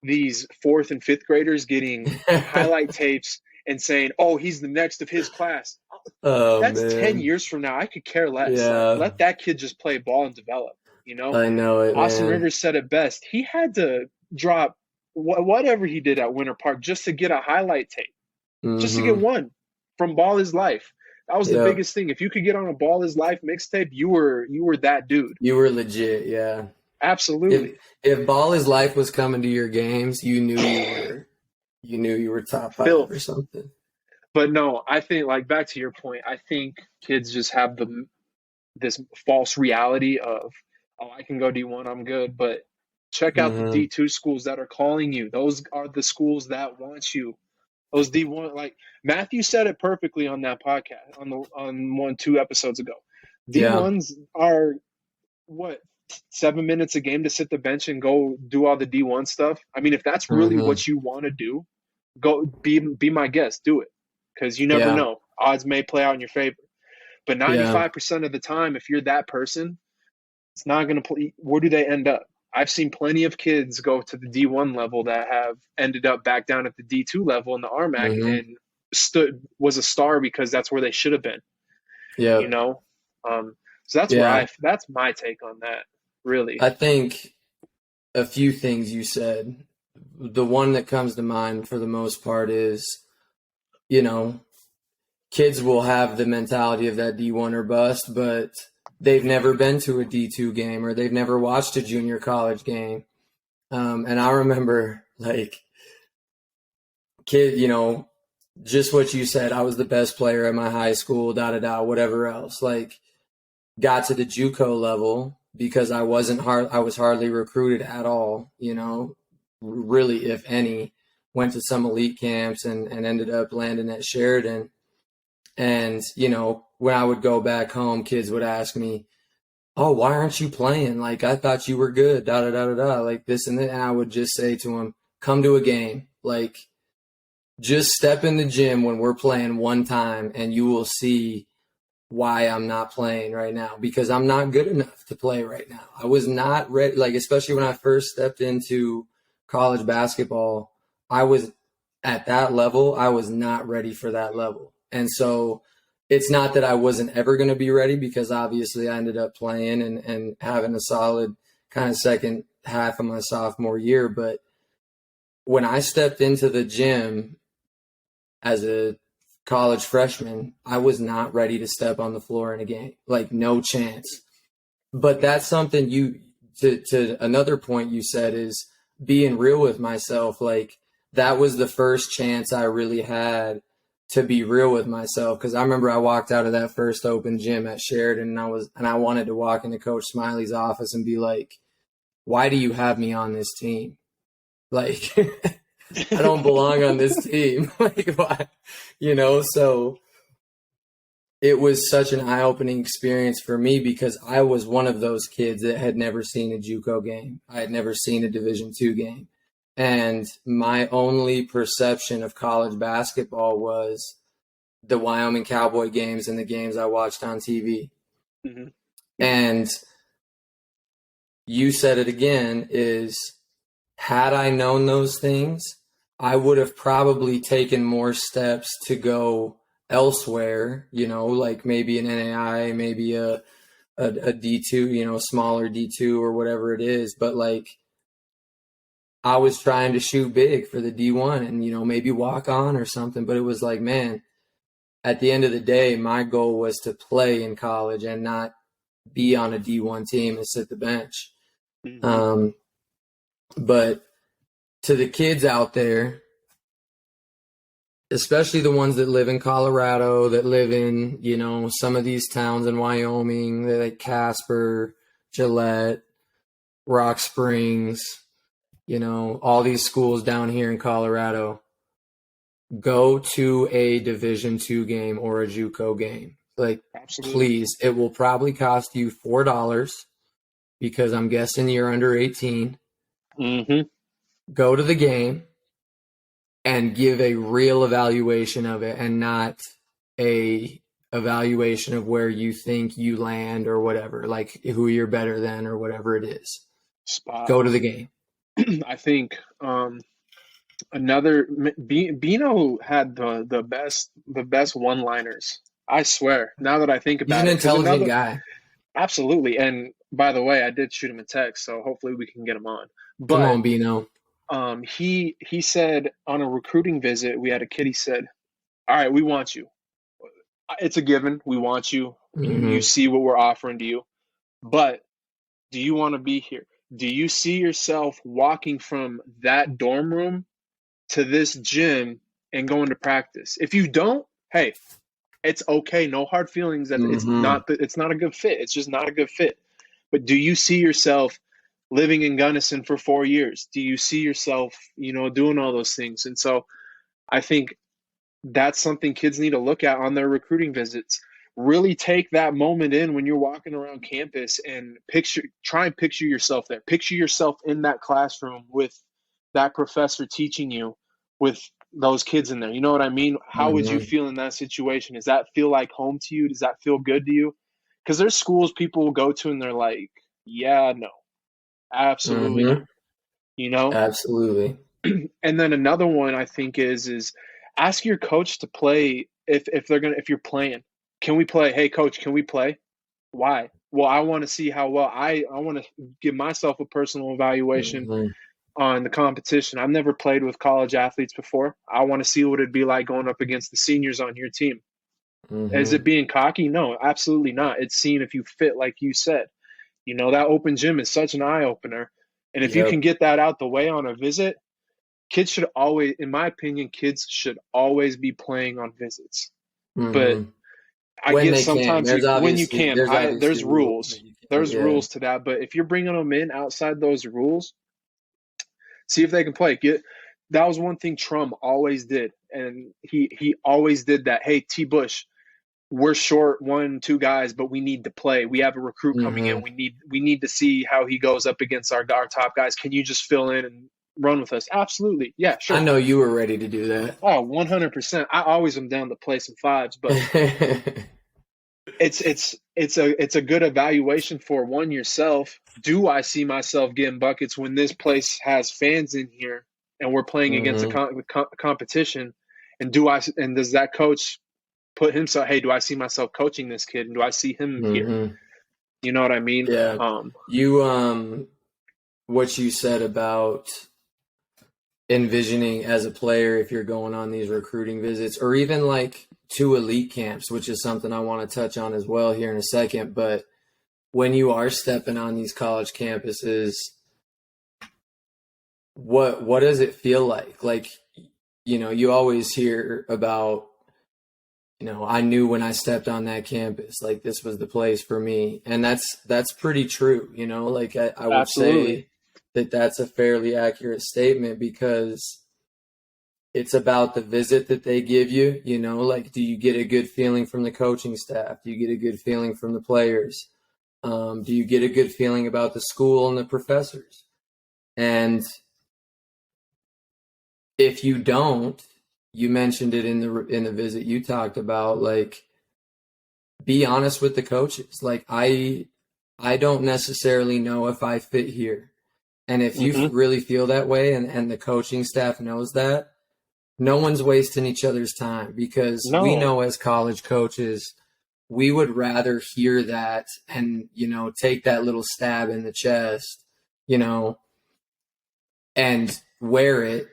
these fourth and fifth graders getting highlight tapes and saying, "Oh, he's the next of his class." Oh That's 10 man. years from now. I could care less. Like, Yeah, let that kid just play ball and develop. I know it, Austin man. Rivers said it best. He had to drop whatever he did at Winter Park just to get a highlight tape, just to get Mm-hmm. one from Ball Is Life. That was the Yep. biggest thing. If you could get on a Ball Is Life mixtape, you were that dude. You were legit, yeah. Absolutely. If Ball is Life was coming to your games, you knew you were top five or Filth. something. But no, I think like back to your point, I think kids just have this false reality of, oh, I can go D1, I'm good. But check out the Mm-hmm. D2 schools that are calling you. Those are the schools that want you. Those D1, like Matthew said it perfectly on that podcast on 2 episodes ago. Yeah. D1s are what, 7 minutes a game to sit the bench and go do all the D1 stuff. I mean, if that's really Mm-hmm. what you want to do, go be my guest, do it, because you never Yeah. know. Odds may play out in your favor. But Yeah. 95% of the time, if you're that person, it's not going to play. Where do they end up? I've seen plenty of kids go to the D1 level that have ended up back down at the D2 level in the RMAC Mm-hmm. and was a star because that's where they should have been. You Yep. know, so Yeah. that's my take on that. Really, I think a few things you said. The one that comes to mind for the most part is, you know, kids will have the mentality of that D1 or bust, but they've never been to a D2 game or they've never watched a junior college game. And I remember, like, kid, just what you said. I was the best player at my high school, da da da, whatever else. Like, got to the JUCO level because I was hardly recruited at all. Really, if any. Went to some elite camps and ended up landing at Sheridan. And, when I would go back home, kids would ask me, "Oh, why aren't you playing? Like, I thought you were good, da da da da da, like this and that." And I would just say to them, "Come to a game. Like, just step in the gym when we're playing one time and you will see why I'm not playing right now, because I'm not good enough to play right now." I was not ready, like, especially when I first stepped into college basketball, I was at that level, I was not ready for that level. And so it's not that I wasn't ever going to be ready, because obviously I ended up playing and having a solid kind of second half of my sophomore year. But when I stepped into the gym as a college freshman, I was not ready to step on the floor in a game. Like, no chance. But that's something to another point you said is being real with myself. Like, that was the first chance I really had to be real with myself. Cause I remember I walked out of that first open gym at Sheridan and I wanted to walk into Coach Smiley's office and be like, "Why do you have me on this team? Like, I don't belong on this team." Like, why? So it was such an eye-opening experience for me, because I was one of those kids that had never seen a JUCO game. I had never seen a Division II game. And my only perception of college basketball was the Wyoming Cowboy games and the games I watched on TV. hmm And you said it again, is had I known those things, I would have probably taken more steps to go elsewhere, like maybe an NAI, maybe a D2, a smaller D2 or whatever it is. But like, I was trying to shoot big for the D1 and, maybe walk on or something. But it was like, man, at the end of the day, my goal was to play in college and not be on a D1 team and sit the bench. Mm-hmm. But to the kids out there, especially the ones that live in Colorado, that live in, some of these towns in Wyoming, like Casper, Gillette, Rock Springs, all these schools down here in Colorado, go to a Division II game or a JUCO game. Like, Absolutely. please, it will probably cost you $4 because I'm guessing you're under 18. Mm-hmm. Go to the game and give a real evaluation of it and not a evaluation of where you think you land or whatever, like who you're better than or whatever it is. Go to the game. I think Bino had the best one-liners. I swear. Now that I think about He's an intelligent guy. Absolutely. And by the way, I did shoot him a text, so hopefully we can get him on. But come on, Bino. He said on a recruiting visit, we had a kid. He said, "All right, we want you. It's a given. We want you. Mm-hmm. You see what we're offering to you, but do you want to be here? Do you see yourself walking from that dorm room to this gym and going to practice? If you don't, hey, it's okay. No hard feelings. That Mm-hmm. it's not a good fit. It's just not a good fit. But do you see yourself living in Gunnison for 4 years? Do you see yourself, doing all those things?" And so I think that's something kids need to look at on their recruiting visits. Really take that moment in when you're walking around campus and try and picture yourself there. Picture yourself in that classroom with that professor teaching you, with those kids in there. You know what I mean? How would you Mm-hmm. feel in that situation? Does that feel like home to you? Does that feel good to you? Because there's schools people will go to and they're like, yeah, no, absolutely Mm-hmm. not. Absolutely. And then another one I think is ask your coach to play if you're playing. Can we play? Hey coach, can we play? Why? Well, I want to see how well I want to give myself a personal evaluation Mm-hmm. on the competition. I've never played with college athletes before. I want to see what it'd be like going up against the seniors on your team. Is Mm-hmm. it being cocky? No, absolutely not. It's seeing if you fit, like you said. That open gym is such an eye opener. And if you Yep. can get that out the way on a visit, kids should always, in my opinion, kids should always be playing on visits. But Mm-hmm. I When get they can. sometimes when you can, There's obviously there's rules rules. that you can't. There's Yeah. rules to that. But if you're bringing them in outside those rules, see if they can play. That was one thing Trump always did, and he always did that. Hey, T. Bush, we're short 1, 2 guys, but we need to play. We have a recruit coming in. Mm-hmm. We need to see how he goes up against our top guys. Can you just fill in and run with us? Absolutely, yeah, I sure. know you were ready to do that. Oh, 100%. I always am down to play some fives, but it's a good evaluation for one yourself. Do I see myself getting buckets when this place has fans in here and we're playing against Mm-hmm. competition? And does that coach put himself? Hey, do I see myself coaching this kid? And do I see him here? Mm-hmm. You know what I mean? Yeah. What you said about envisioning as a player if you're going on these recruiting visits or even like to elite camps, which is something I want to touch on as well here in a second. But when you are stepping on these college campuses, what does it feel like? Like, you always hear about, I knew when I stepped on that campus, like this was the place for me. And that's pretty true. Like I would Absolutely. say that's a fairly accurate statement because it's about the visit that they give you, like, do you get a good feeling from the coaching staff? Do you get a good feeling from the players? Do you get a good feeling about the school and the professors? And if you don't, you mentioned it in the visit you talked about, like, be honest with the coaches. Like, I don't necessarily know if I fit here. And if you Hmm. really feel that way and the coaching staff knows that, no one's wasting each other's time because we No. know as college coaches, we would rather hear that and, take that little stab in the chest, you know, and wear it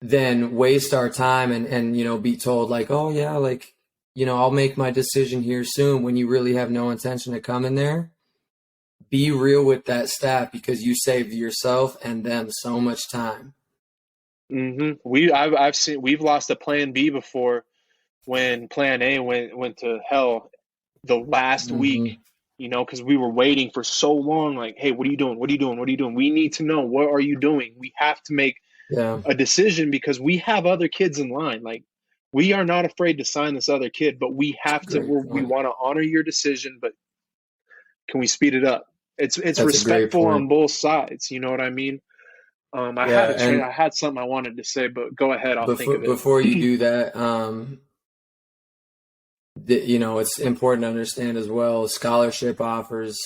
than waste our time and be told like, oh yeah, like, I'll make my decision here soon when you really have no intention of coming there. Be real with that staff because you saved yourself and them so much time. I've seen we've lost a plan B before when plan A went to hell the last week, Hmm. because we were waiting for so long. Like, hey, what are you doing? What are you doing? What are you doing? We need to know, what are you doing? We have to make Yeah, a decision because we have other kids in line. Like, we are not afraid to sign this other kid, but we have to. great We point. want to honor your decision, but can we speed it up? It's That's a great respectful point. on both sides. You know what I mean? Yeah, I and had something I wanted to say, but go ahead. I'll think before of it. before you do that, it's important to understand as well, scholarship offers,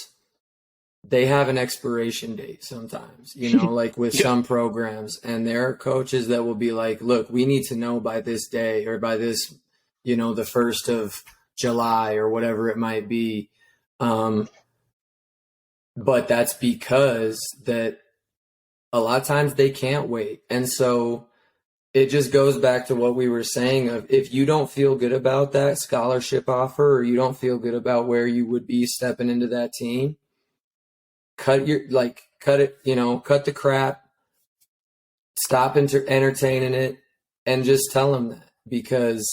they have an expiration date sometimes, like with Yeah. some programs. And there are coaches that will be like, look, we need to know by this day or by this, the 1st of July or whatever it might be. Um, but that's because that a lot of times they can't wait. And so it just goes back to what we were saying of if you don't feel good about that scholarship offer or you don't feel good about where you would be stepping into that team, cut it, cut the crap, stop entertaining it, and just tell them that because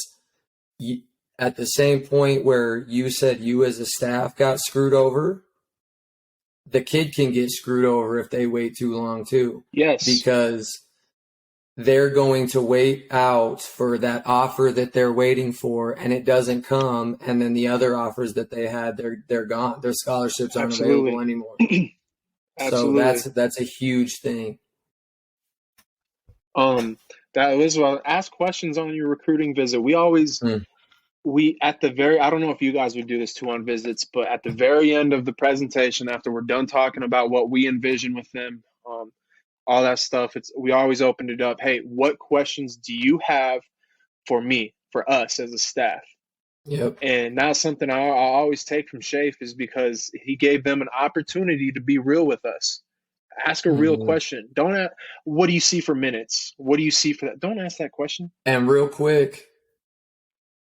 you, at the same point where you said you as a staff got screwed over, the kid can get screwed over if they wait too long too, Yes. because they're going to wait out for that offer that they're waiting for and it doesn't come, and then the other offers that they had, they're gone, their scholarships aren't available Absolutely. anymore. So that's Absolutely. that's a huge thing. Um, that was well. Ask questions on your recruiting visit. We always Mm. we at the very. I don't know if you guys would do this too on visits, but at the very end of the presentation, after we're done talking about what we envision with them, all that stuff, we always opened it up. Hey, what questions do you have for me, for us as a staff? Yep. And that's something I always take from Shafe is because he gave them an opportunity to be real with us. Ask a real Hmm. question. Don't ask, what do you see for minutes? What do you see for that? Don't ask that question. And real quick,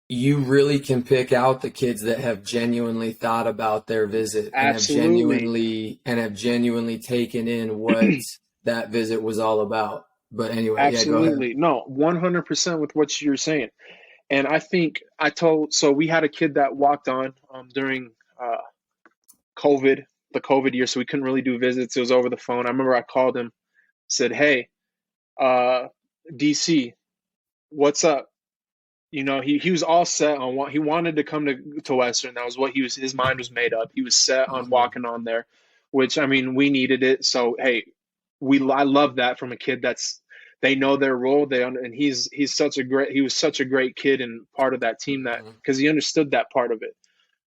you really can pick out the kids that have genuinely thought about their visit and Absolutely. have genuinely taken in what that visit was all about. But anyway, yeah, go ahead. Absolutely. No, 100% with what you're saying. And I think so we had a kid that walked on during COVID, the COVID year, so we couldn't really do visits. It was over the phone. I remember I called him, said, hey, uh, DC, what's up? He was all set on what he wanted to come to Western. That was what his mind was made up. He was set on Hmm. walking on there, which I mean, we needed it. So hey, I love that from a kid that's they know their role. And he was such a great kid and part of that team that Hmm. because he understood that part of it.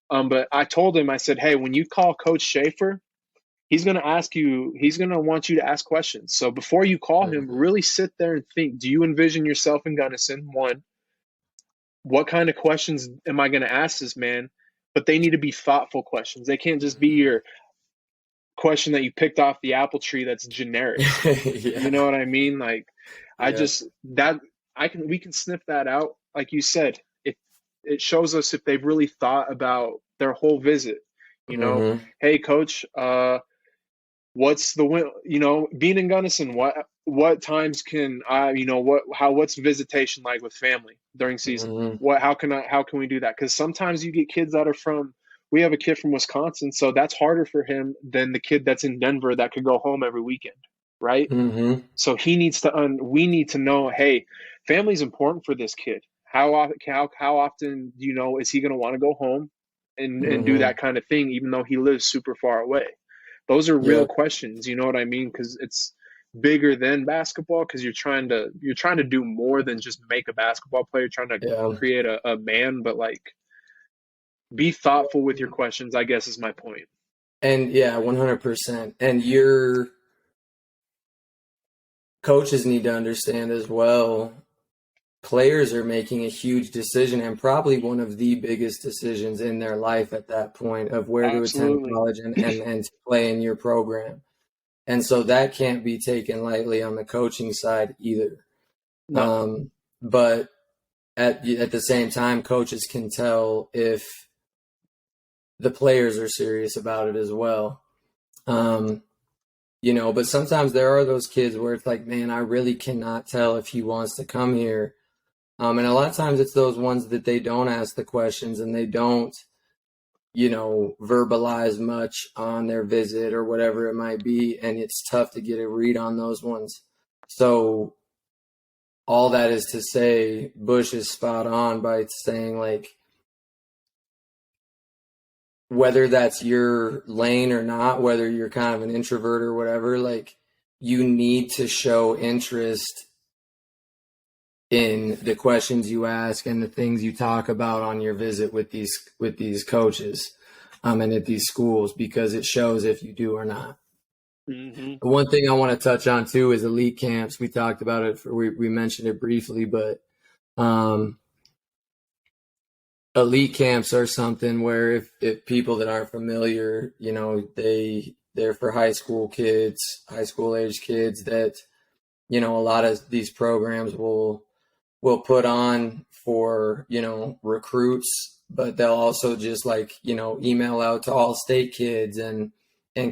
But I told him, I said, hey, when you call Coach Schaefer, he's gonna want you to ask questions. So before you call him, Hmm. really sit there and think, do you envision yourself in Gunnison? One, what kind of questions am I going to ask this man? But they need to be thoughtful questions. They can't just be Hmm. your question that you picked off the apple tree that's generic. You know Yeah. what I mean? Like, I Yeah. just that we can sniff that out. Like you said, it shows us if they've really thought about their whole visit. You know, Hmm. hey coach, what's the win? Being in Gunnison, what times can I? What's visitation like with family during season? Hmm. How can we do that? Because sometimes you get kids that are from. We have a kid from Wisconsin, so that's harder for him than the kid that's in Denver that could go home every weekend, right? Hmm. So he needs to. We need to know. Hey, family's important for this kid. How often is he going to want to go home and do Hmm. that kind of thing, even though he lives super far away? Those are real Yep. questions, you know what I mean? Because it's bigger than basketball because you're trying to do more than just make a basketball player. You're trying to Yeah. create a man, but like be thoughtful with your questions, I guess is my point. And yeah, 100%. And your coaches need to understand as well, players are making a huge decision and probably one of the biggest decisions in their life at that point of where to attend Absolutely. college and to play in your program. And so that can't be taken lightly on the coaching side either. No. But at the same time, coaches can tell if the players are serious about it as well. But sometimes there are those kids where it's like, man, I really cannot tell if he wants to come here. And a lot of times it's those ones that they don't ask the questions and they don't, verbalize much on their visit or whatever it might be. And it's tough to get a read on those ones. So all that is to say, Bush is spot on by saying, like, whether that's your lane or not, whether you're kind of an introvert or whatever, like, you need to show interest in the questions you ask and the things you talk about on your visit with these coaches and at these schools, because it shows if you do or not. Mm-hmm. One thing I want to touch on too is elite camps. We talked about it. We mentioned it briefly, but elite camps are something where if people that aren't familiar, they're for high school age kids that, a lot of these programs will put on for, recruits, but they'll also just email out to all state kids and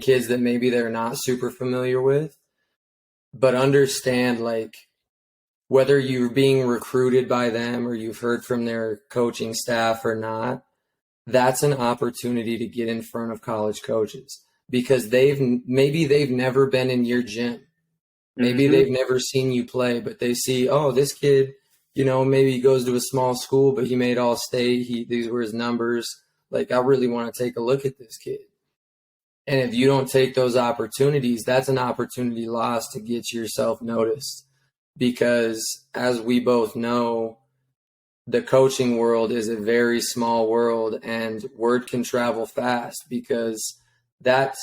kids that maybe they're not super familiar with, but understand, like, whether you're being recruited by them or you've heard from their coaching staff or not, that's an opportunity to get in front of college coaches because maybe they've never been in your gym. Maybe Mm-hmm. they've never seen you play, but they see, oh, this kid, maybe he goes to a small school, but he made all state. These were his numbers. Like, I really want to take a look at this kid. And if you don't take those opportunities, that's an opportunity lost to get yourself noticed. Because as we both know, the coaching world is a very small world and word can travel fast because that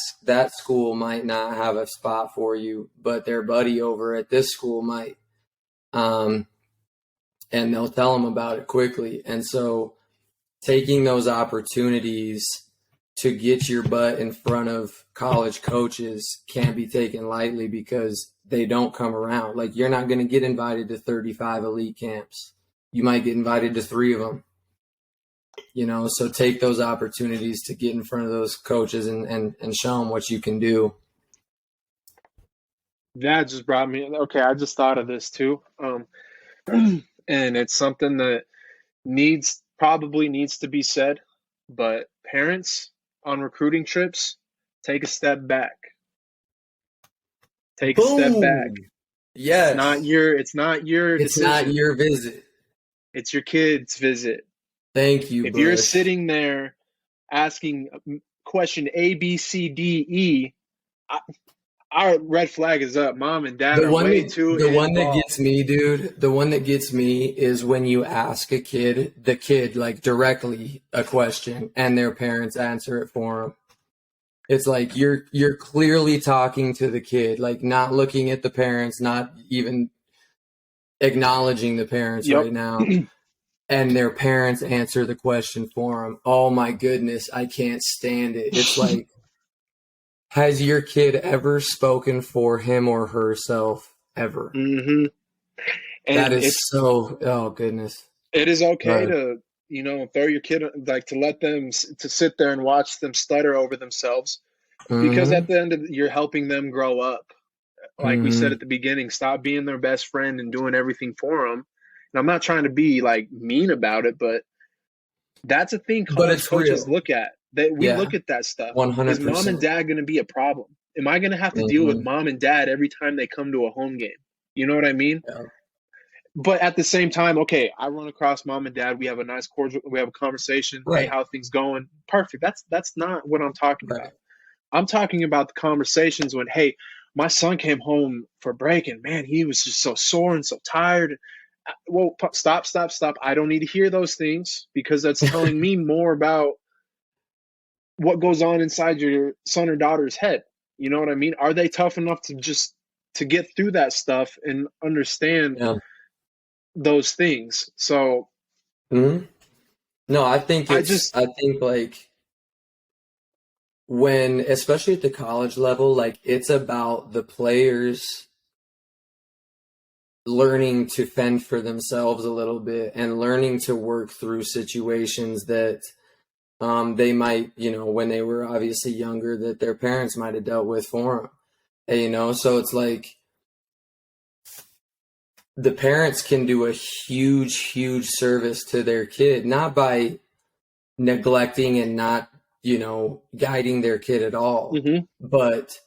school might not have a spot for you, but their buddy over at this school might. And they'll tell them about it quickly. And so taking those opportunities to get your butt in front of college coaches can't be taken lightly because they don't come around. Like, you're not going to get invited to 35 elite camps. You might get invited to 3 of them. So take those opportunities to get in front of those coaches and show them what you can do. That just brought me. Okay, I just thought of this too. And it's something that probably needs to be said, but parents on recruiting trips, take a step back. Take a step back. Boom! Yes. It's not your It's decision. not your visit. It's your kid's visit. Thank you, If Bush. you're sitting there asking question A, B, C, D, E, our red flag is up. Mom and dad are way too involved. The one that gets me, dude, the one that gets me is when you ask the kid, like, directly a question and their parents answer it for them. It's like you're clearly talking to the kid, like, not looking at the parents, not even acknowledging the parents right now. And their parents answer the question for them. Oh my goodness, I can't stand it. It's like, has your kid ever spoken for him or herself ever? Mm-hmm. And that is so, oh goodness. It is okay to, throw your kid, like, to let them to sit there and watch them stutter over themselves, because at the end of you're helping them grow up. Like we said at the beginning, stop being their best friend and doing everything for them. And I'm not trying to be, like, mean about it, but that's a thing college coaches look at. We look at that stuff. 100%. Is mom and dad going to be a problem? Am I going to have to deal with mom and dad every time they come to a home game? You know what I mean? Yeah. But at the same time, okay, I run across mom and dad. We have a nice cordial. We have a conversation. Right. Hey, how things going? Perfect. That's not what I'm talking about. I'm talking about the conversations when, hey, my son came home for break and, man, he was just so sore and so tired. Well, stop. I don't need to hear those things, because that's telling me more about what goes on inside your son or daughter's head. You know what I mean? Are they tough enough to get through that stuff and understand Yeah. those things? So Hmm. No, I just, I think like when, especially at the college level, like it's about the players learning to fend for themselves a little bit and learning to work through situations that they might, when they were obviously younger, that their parents might have dealt with for them. So it's like the parents can do a huge, huge service to their kid, not by neglecting and not, guiding their kid at all, mhm, but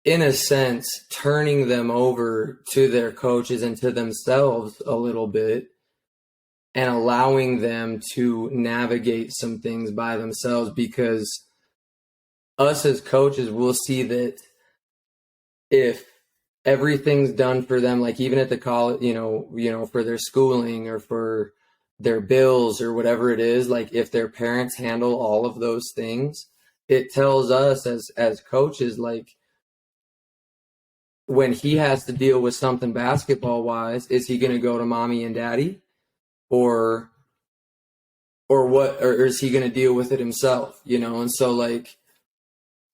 in a sense, turning them over to their coaches and to themselves a little bit and allowing them to navigate some things by themselves, because us as coaches will see that if everything's done for them, like even at the college, for their schooling or for their bills or whatever it is, like if their parents handle all of those things, it tells us as coaches, like when he has to deal with something basketball wise, is he going to go to mommy and daddy, or what, or is he going to deal with it himself? And so like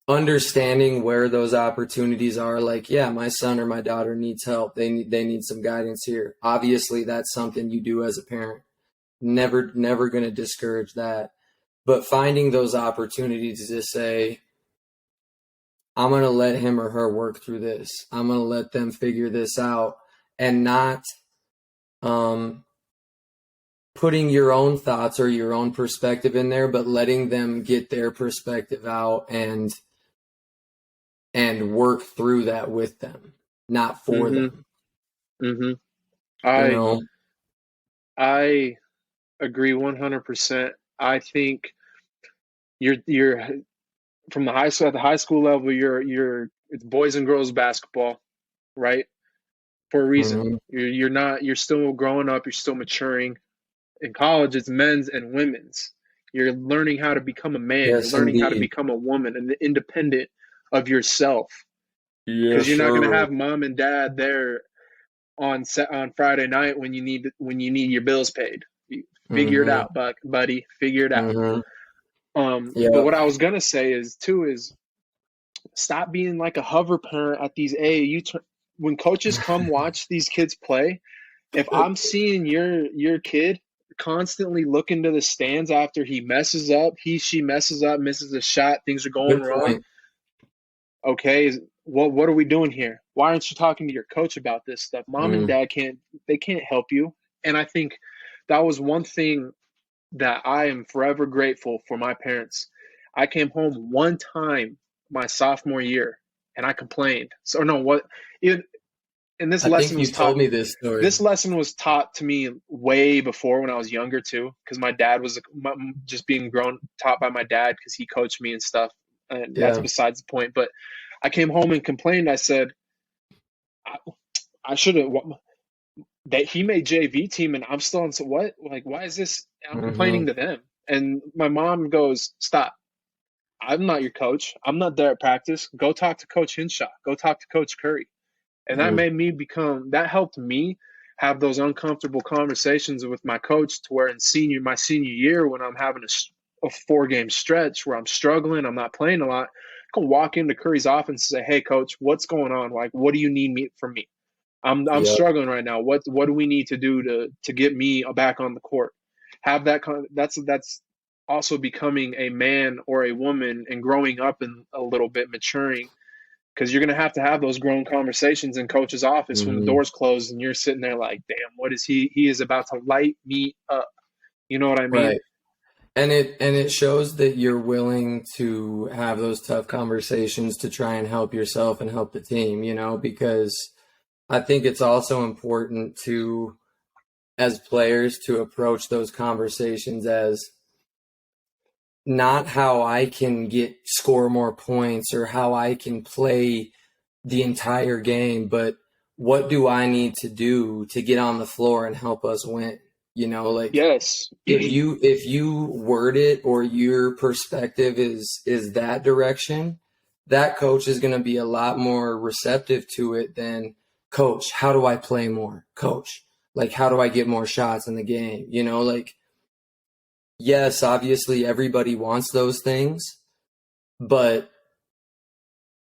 understanding where those opportunities are, like, yeah, my son or my daughter needs help. They need some guidance here. Obviously, that's something you do as a parent. Never going to discourage that. But finding those opportunities to say, I'm going to let him or her work through this. I'm going to let them figure this out, and not putting your own thoughts or your own perspective in there, but letting them get their perspective out and work through that with them, not for mhm, them. mhm. You I know? I agree 100%. I think you're from the high school at the high school level. It's boys and girls basketball, right? For a reason. Mm-hmm. You're not. You're still growing up. You're still maturing. In college, it's men's and women's. You're learning how to become a man. You're Yes, learning how to indeed. become a woman and independent of yourself. Because Yes, you're not going to sir. have mom and dad there on Friday night when you need your bills paid. Figure it Mm-hmm. out, buddy. Figure it out. Mm-hmm. But Yep. what I was gonna say is stop being like a hover parent at these AAU. When coaches come watch these kids play, if I'm seeing your kid constantly looking to the stands after he messes up, she messes up, misses a shot, things are going Good wrong. point. Okay, what are we doing here? Why aren't you talking to your coach about this stuff? Mom and Mm. dad can't help you. And I think that was one thing that I am forever grateful for my parents. I came home one time my sophomore year and I complained. So no, what it, and I think you've told me this story. this lesson was taught to me way before when I was younger too, because my dad was just being taught by my dad because he coached me and stuff, and that's Yeah. besides the point. But I came home and complained. I said I, I should have that he made JV team and I'm still on. So what? Like, why is this? I'm Mm-hmm. complaining to them, and my mom goes, "Stop! I'm not your coach. I'm not there at practice. Go talk to Coach Hinshaw. Go talk to Coach Curry." And Mm. that helped me have those uncomfortable conversations with my coach to where in my senior year, when I'm having a 4 game stretch where I'm struggling, I'm not playing a lot, I can walk into Curry's office and say, "Hey coach, what's going on? Like, what do you need from me? I'm Yep. struggling right now. What do we need to do to get me back on the court?" Have that's also becoming a man or a woman and growing up and a little bit maturing, because you're going to have those grown conversations in coach's office when the Mm-hmm. doors close and you're sitting there like, damn, what is he is about to light me up. You know what I mean? Right. And it shows that you're willing to have those tough conversations to try and help yourself and help the team, because I think it's also important to, as players, to approach those conversations as not how I can score more points or how I can play the entire game, but what do I need to do to get on the floor and help us win? Like Yes. if you word it, or your perspective is that direction, that coach is going to be a lot more receptive to it than, coach, how do I play more? Coach, like, how do I get more shots in the game? Like, yes, obviously everybody wants those things, but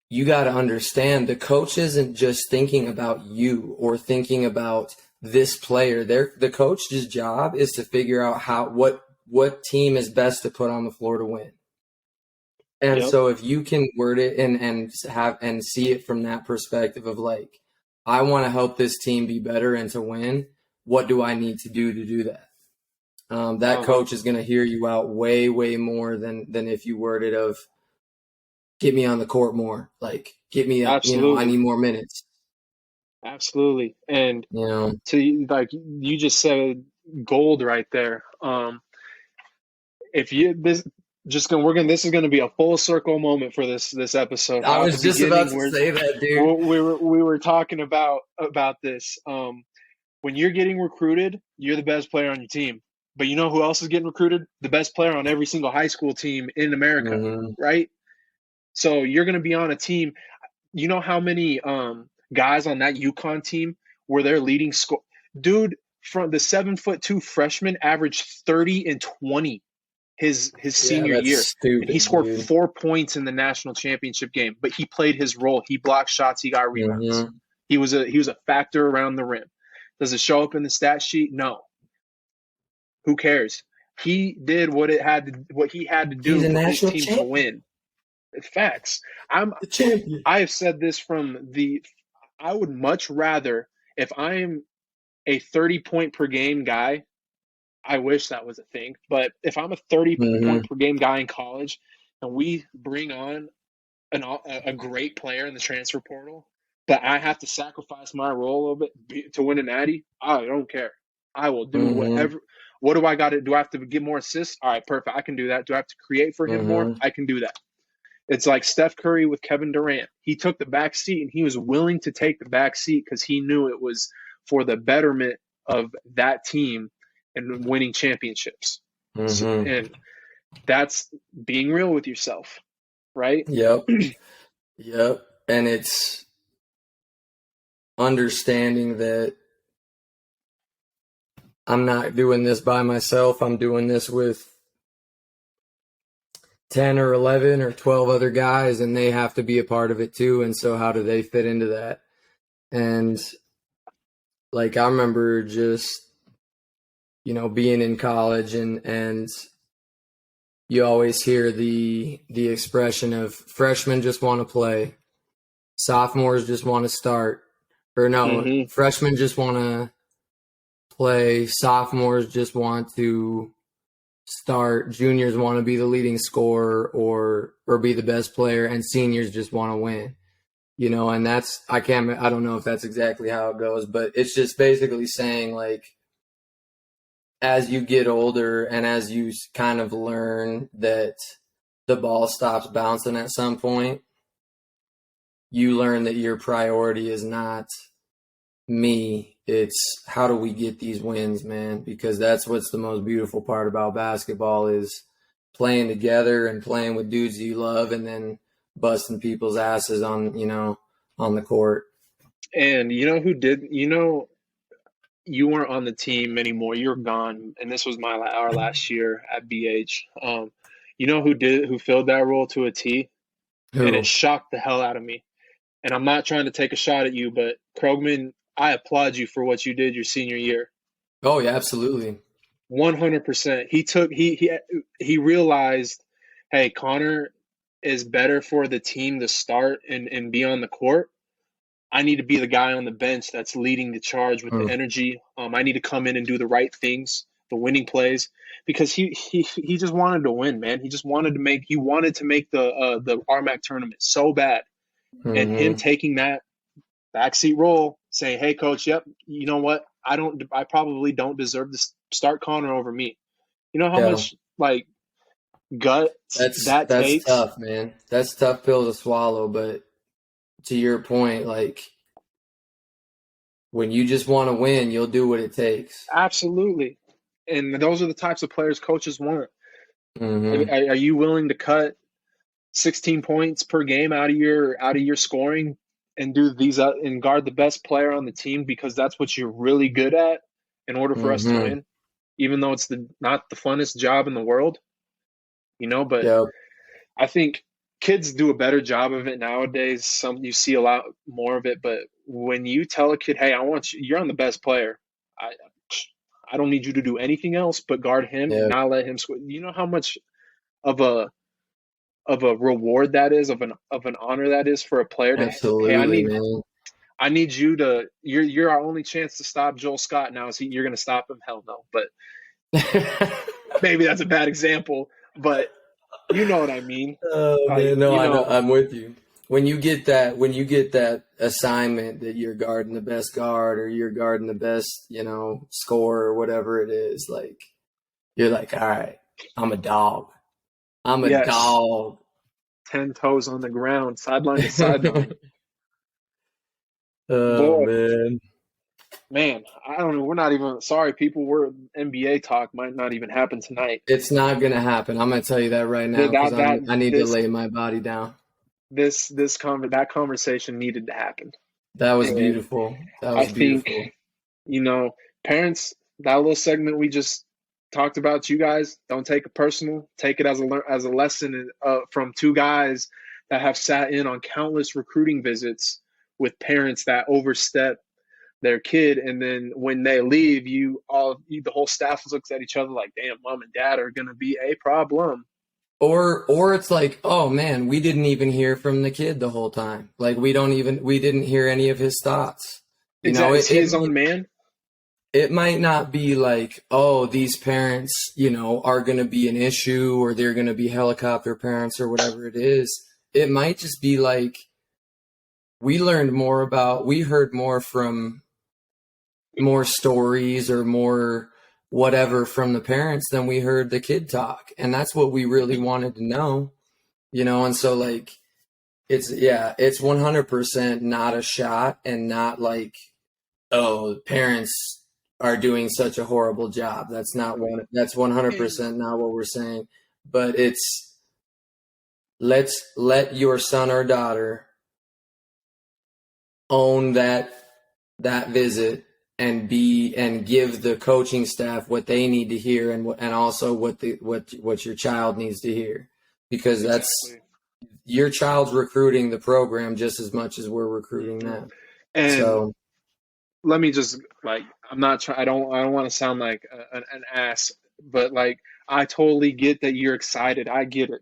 you got to understand the coach isn't just thinking about you or thinking about this player. The coach's job is to figure out what team is best to put on the floor to win. And Yep. so if you can word it and see it from that perspective of like, I want to help this team be better and to win, what do I need to do that? That Uh-huh. coach is going to hear you out way, way more than if you word it of, get me on the court more. Like, get me, I Absolutely. need more minutes. Absolutely. And You know, like you just said gold right there. If you this just gonna we're gonna this is gonna be a full circle moment for this episode. I How at the was just about beginning to say that, dude. we were talking about this. When you're getting recruited, you're the best player on your team. But you know who else is getting recruited? The best player on every single high school team in America, Mm-hmm. right? So you're gonna be on a team. You know how many guys on that UConn team were their leading score? Dude, from the 7'2" freshman averaged 30 and 20 his Yeah, senior year, that's and he stupid, scored dude. 4 points in the national championship game. But he played his role. He blocked shots. He got rebounds. Mm-hmm. He was a factor around the rim. Does it show up in the stat sheet? No. Who cares? He did what he had to He's do a for his national team to champion. win. Facts. I'm The champion. I have said this from the I would much rather, if I am a 30 point per game guy, I wish that was a thing, but if I'm a 30 Mm-hmm. point per game guy in college and we bring on a great player in the transfer portal, but I have to sacrifice my role a little bit to win a natty, I don't care. I will do Mm-hmm. whatever. What do I got to do? I have to get more assists? All right, perfect. I can do that. Do I have to create for him more? Mm-hmm. I can do that. It's like Steph Curry with Kevin Durant. He took the back seat and he was willing to take the back seat because he knew it was for the betterment of that team and winning championships. So, Mm-hmm. and that's being real with yourself, right? Yep. Yep. And it's understanding that I'm not doing this by myself. I'm doing this with 10 or 11 or 12 other guys, and they have to be a part of it too. And so how do they fit into that? And like, I remember just, being in college, and you always hear the expression of freshmen just want to play, sophomores just want to start, or no, Mm-hmm. freshmen just want to play, sophomores just want to start, juniors want to be the leading scorer or be the best player, and seniors just want to win. And I don't know if that's exactly how it goes, but it's just basically saying, like, as you get older and as you kind of learn that the ball stops bouncing at some point, you learn that your priority is not me. It's how do we get these wins, man? Because that's what's the most beautiful part about basketball is playing together and playing with dudes you love and then busting people's asses on the court. And you know who did? You weren't on the team anymore. You're gone, and this was our last year at BH. You know who filled that role to a T, and it Who? shocked the hell out of me. And I'm not trying to take a shot at you, but Krogman, I applaud you for what you did your senior year. Oh yeah, absolutely. 100%. He realized, hey, Connor is better for the team to start and be on the court. I need to be the guy on the bench that's leading the charge with the Mm. energy. I need to come in and do the right things, the winning plays, because he just wanted to win, man. He wanted to make the RMAC tournament so bad, and him Mm-hmm. taking that backseat role, saying, "Hey, coach, yep, you know what? I probably don't deserve to start Connor over me." You know how Yeah, much like guts that that's takes? tough, man. That's a tough pill to swallow. But to your point, like, when you just want to win, you'll do what it takes. Absolutely. and those are the types of players coaches want. Mm-hmm. Are you willing to cut 16 points per game out of your scoring and do these and guard the best player on the team because that's what you're really good at in order for us to Mm-hmm. win, even though it's not the funnest job in the world, but Yep. I think kids do a better job of it nowadays. You see a lot more of it, but when you tell a kid, "Hey, I want you. You're on the best player. I I don't need you to do anything else but guard him and Yep. not let him score." You know how much of a reward that is, of an honor that is for a player to, "Hey, Absolutely, man. I need you to. You're our only chance to stop Joel Scott now. You're going to stop him? Hell no." But maybe that's a bad example, but you know what I mean. Oh man, no, I know. I'm with you. When you get that assignment that you're guarding the best guard or you're guarding the best, scorer or whatever it is, like you're like, all right, I'm a dog. I'm a Yes. dog. 10 toes on the ground, sideline to sideline. Oh, Boy, man, I don't know. We're not even sorry, people. We're NBA talk might not even happen tonight. It's not gonna happen. I'm gonna tell you that right now because I need to lay my body down. That conversation needed to happen. That was beautiful. That was beautiful. I think, parents, that little segment we just talked about, you guys, don't take it personal. Take it as a lesson from two guys that have sat in on countless recruiting visits with parents that overstep their kid, and then when they leave, the whole staff looks at each other like, "Damn, mom and dad are gonna be a problem." Or it's like, oh man, we didn't even hear from the kid the whole time. Like we didn't hear any of his thoughts. Exactly. Is he his own man? It might not be like, oh, these parents, are going to be an issue or they're going to be helicopter parents or whatever it is. It might just be like, we heard more from more stories or more whatever from the parents than we heard the kid talk. And that's what we really wanted to know, and so like, it's 100% not a shot and not like, oh, parents are doing such a horrible job. That's 100% not what we're saying, but it's, let's let your son or daughter own that visit and give the coaching staff what they need to hear and also what your child needs to hear, because that's your child's recruiting the program just as much as we're recruiting them. And so let me just I'm not trying. I don't want to sound like an ass, but I totally get that you're excited. I get it.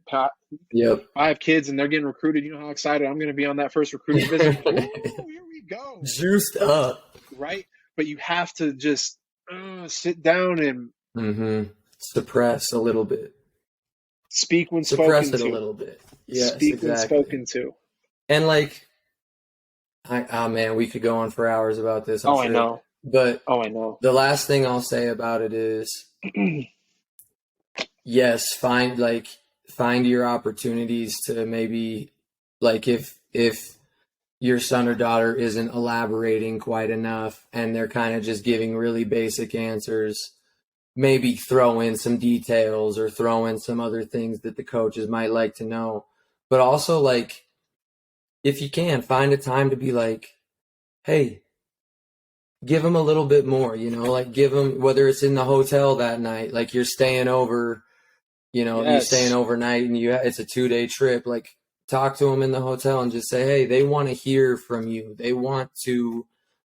Yep. I have kids and they're getting recruited. You know how excited I'm going to be on that first recruiting visit. Ooh, here we go. Juiced up. Right? But you have to just sit down and suppress a little bit. Speak when spoken to. Suppress it a little bit. Yes, Speak exactly. when spoken to. And man, we could go on for hours about this. I'm sure. I know. But I know. The last thing I'll say about it is, yes, find your opportunities to maybe, if your son or daughter isn't elaborating quite enough and they're kind of just giving really basic answers, maybe throw in some details or throw in some other things that the coaches might like to know. But also, if you can, find a time to be like, hey, give them a little bit more, give them, whether it's in the hotel that night, you're staying over, you're staying overnight and it's a 2-day trip, talk to them in the hotel and just say, hey, they want to hear from you. They want to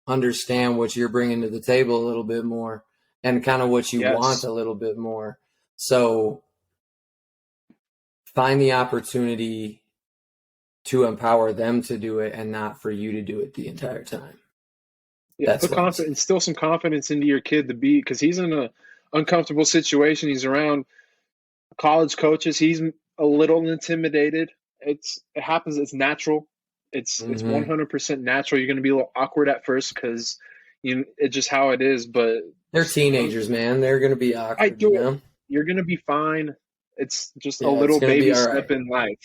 understand what you're bringing to the table a little bit more and kind of what you want a little bit more. So find the opportunity to empower them to do it and not for you to do it the entire time. Yeah, put confidence, instill some confidence into your kid to be, because he's in an uncomfortable situation. He's around college coaches. He's a little intimidated. It happens. It's natural. It's 100% natural. You're going to be a little awkward at first because it's just how it is. But they're teenagers, man. They're going to be awkward. You're going to be fine. It's just a little baby step in life.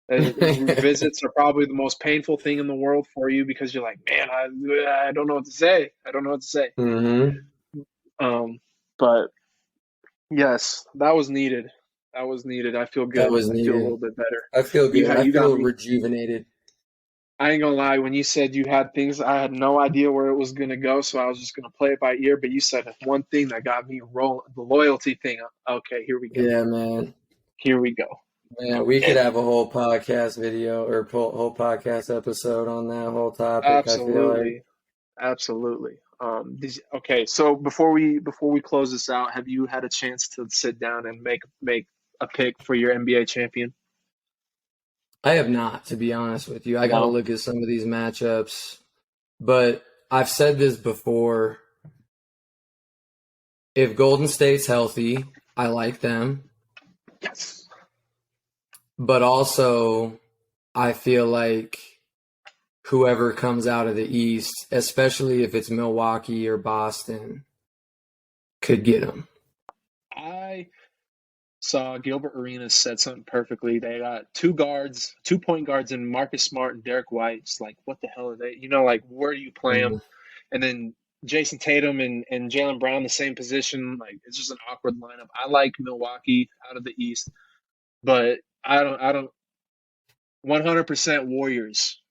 Visits are probably the most painful thing in the world for you because you're like, man, I don't know what to say. I don't know what to say. Mm-hmm. But Yes, that was needed. That was needed. I feel That good. was I feel a needed. little bit better. I feel good. I You got feel me. rejuvenated. I ain't gonna lie. When you said you had things, I had no idea where it was gonna go, so I was just gonna play it by ear. But you said one thing that got me rolling. The loyalty thing. Okay, here we go. Yeah, man. Here we go. Man, we could And have a whole podcast video or whole podcast episode on that whole topic, I feel like. absolutely, absolutely. Okay, so before we close this out, have you had a chance to sit down and make a pick for your NBA champion? I have not, to be honest with you. I got to No. look at some of these matchups. But I've said this before. If Golden State's healthy, I like them. Yes. But also, I feel like whoever comes out of the East, especially if it's Milwaukee or Boston, could get them. I saw Gilbert Arenas said something perfectly. They got two guards, 2 point guards, in Marcus Smart and Derek White. It's like, what the hell are they? Like, where do you play them? Mhm. And then Jason Tatum and Jalen Brown, the same position. Like, it's just an awkward lineup. I like Milwaukee out of the East, but I don't. 100% Warriors.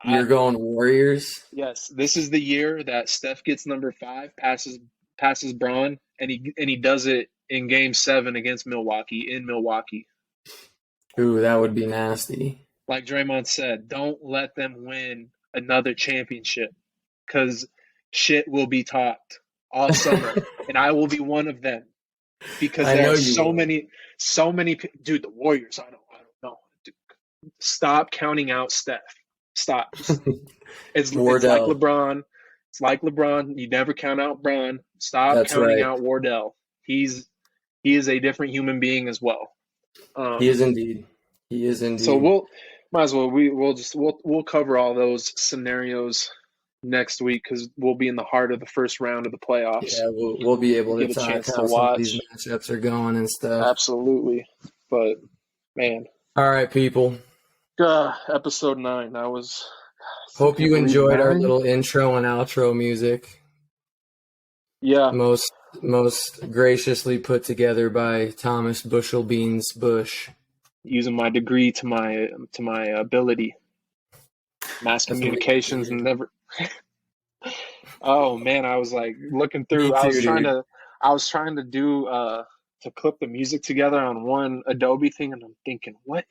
You're going Warriors? Yes, this is the year that Steph gets number 5, passes Braun, and he does it in Game 7 against Milwaukee in Milwaukee. Ooh, that would be nasty. Like Draymond said, don't let them win another championship, because shit will be talked all summer, and I will be one of them, because I there know are you will. so many. Dude, the Warriors. I don't know. Dude, stop counting out Steph. Stop. It's like Wardell. LeBron. It's like LeBron. You never count out Bron. Stop That's counting right. out Wardell. He is a different human being as well. He is indeed. He is So indeed. might as well we'll cover all those scenarios next week, because we'll be in the heart of the first round of the playoffs. Yeah, we'll be able to Get a talk chance to how some of these watch. matchups are going and stuff. Absolutely. But man, All right, people. episode 9. That was. Hope you enjoyed our 9? little intro and outro music. Yeah. Most graciously put together by Thomas Bushel Beans Bush. Using my degree to my ability. Mass communications and never. Oh man, I was like looking through. Me too, dude. I was trying to do to clip the music together on one Adobe thing, and I'm thinking, I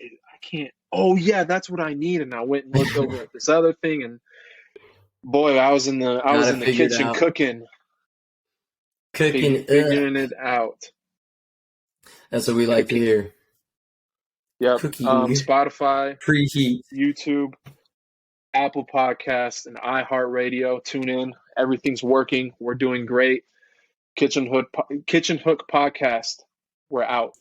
can't. Oh yeah, that's what I need. And I went and looked over at this other thing, and boy, I was in the kitchen cooking figuring it out. That's what we like to hear. Yep. Cooking. Spotify, Preheat. YouTube, Apple Podcasts, and iHeartRadio. Tune in. Everything's working. We're doing great. Kitchen Hook Podcast. We're out.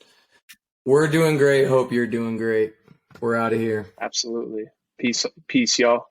We're doing great. Hope you're doing great. We're out of here. Absolutely. Peace, y'all.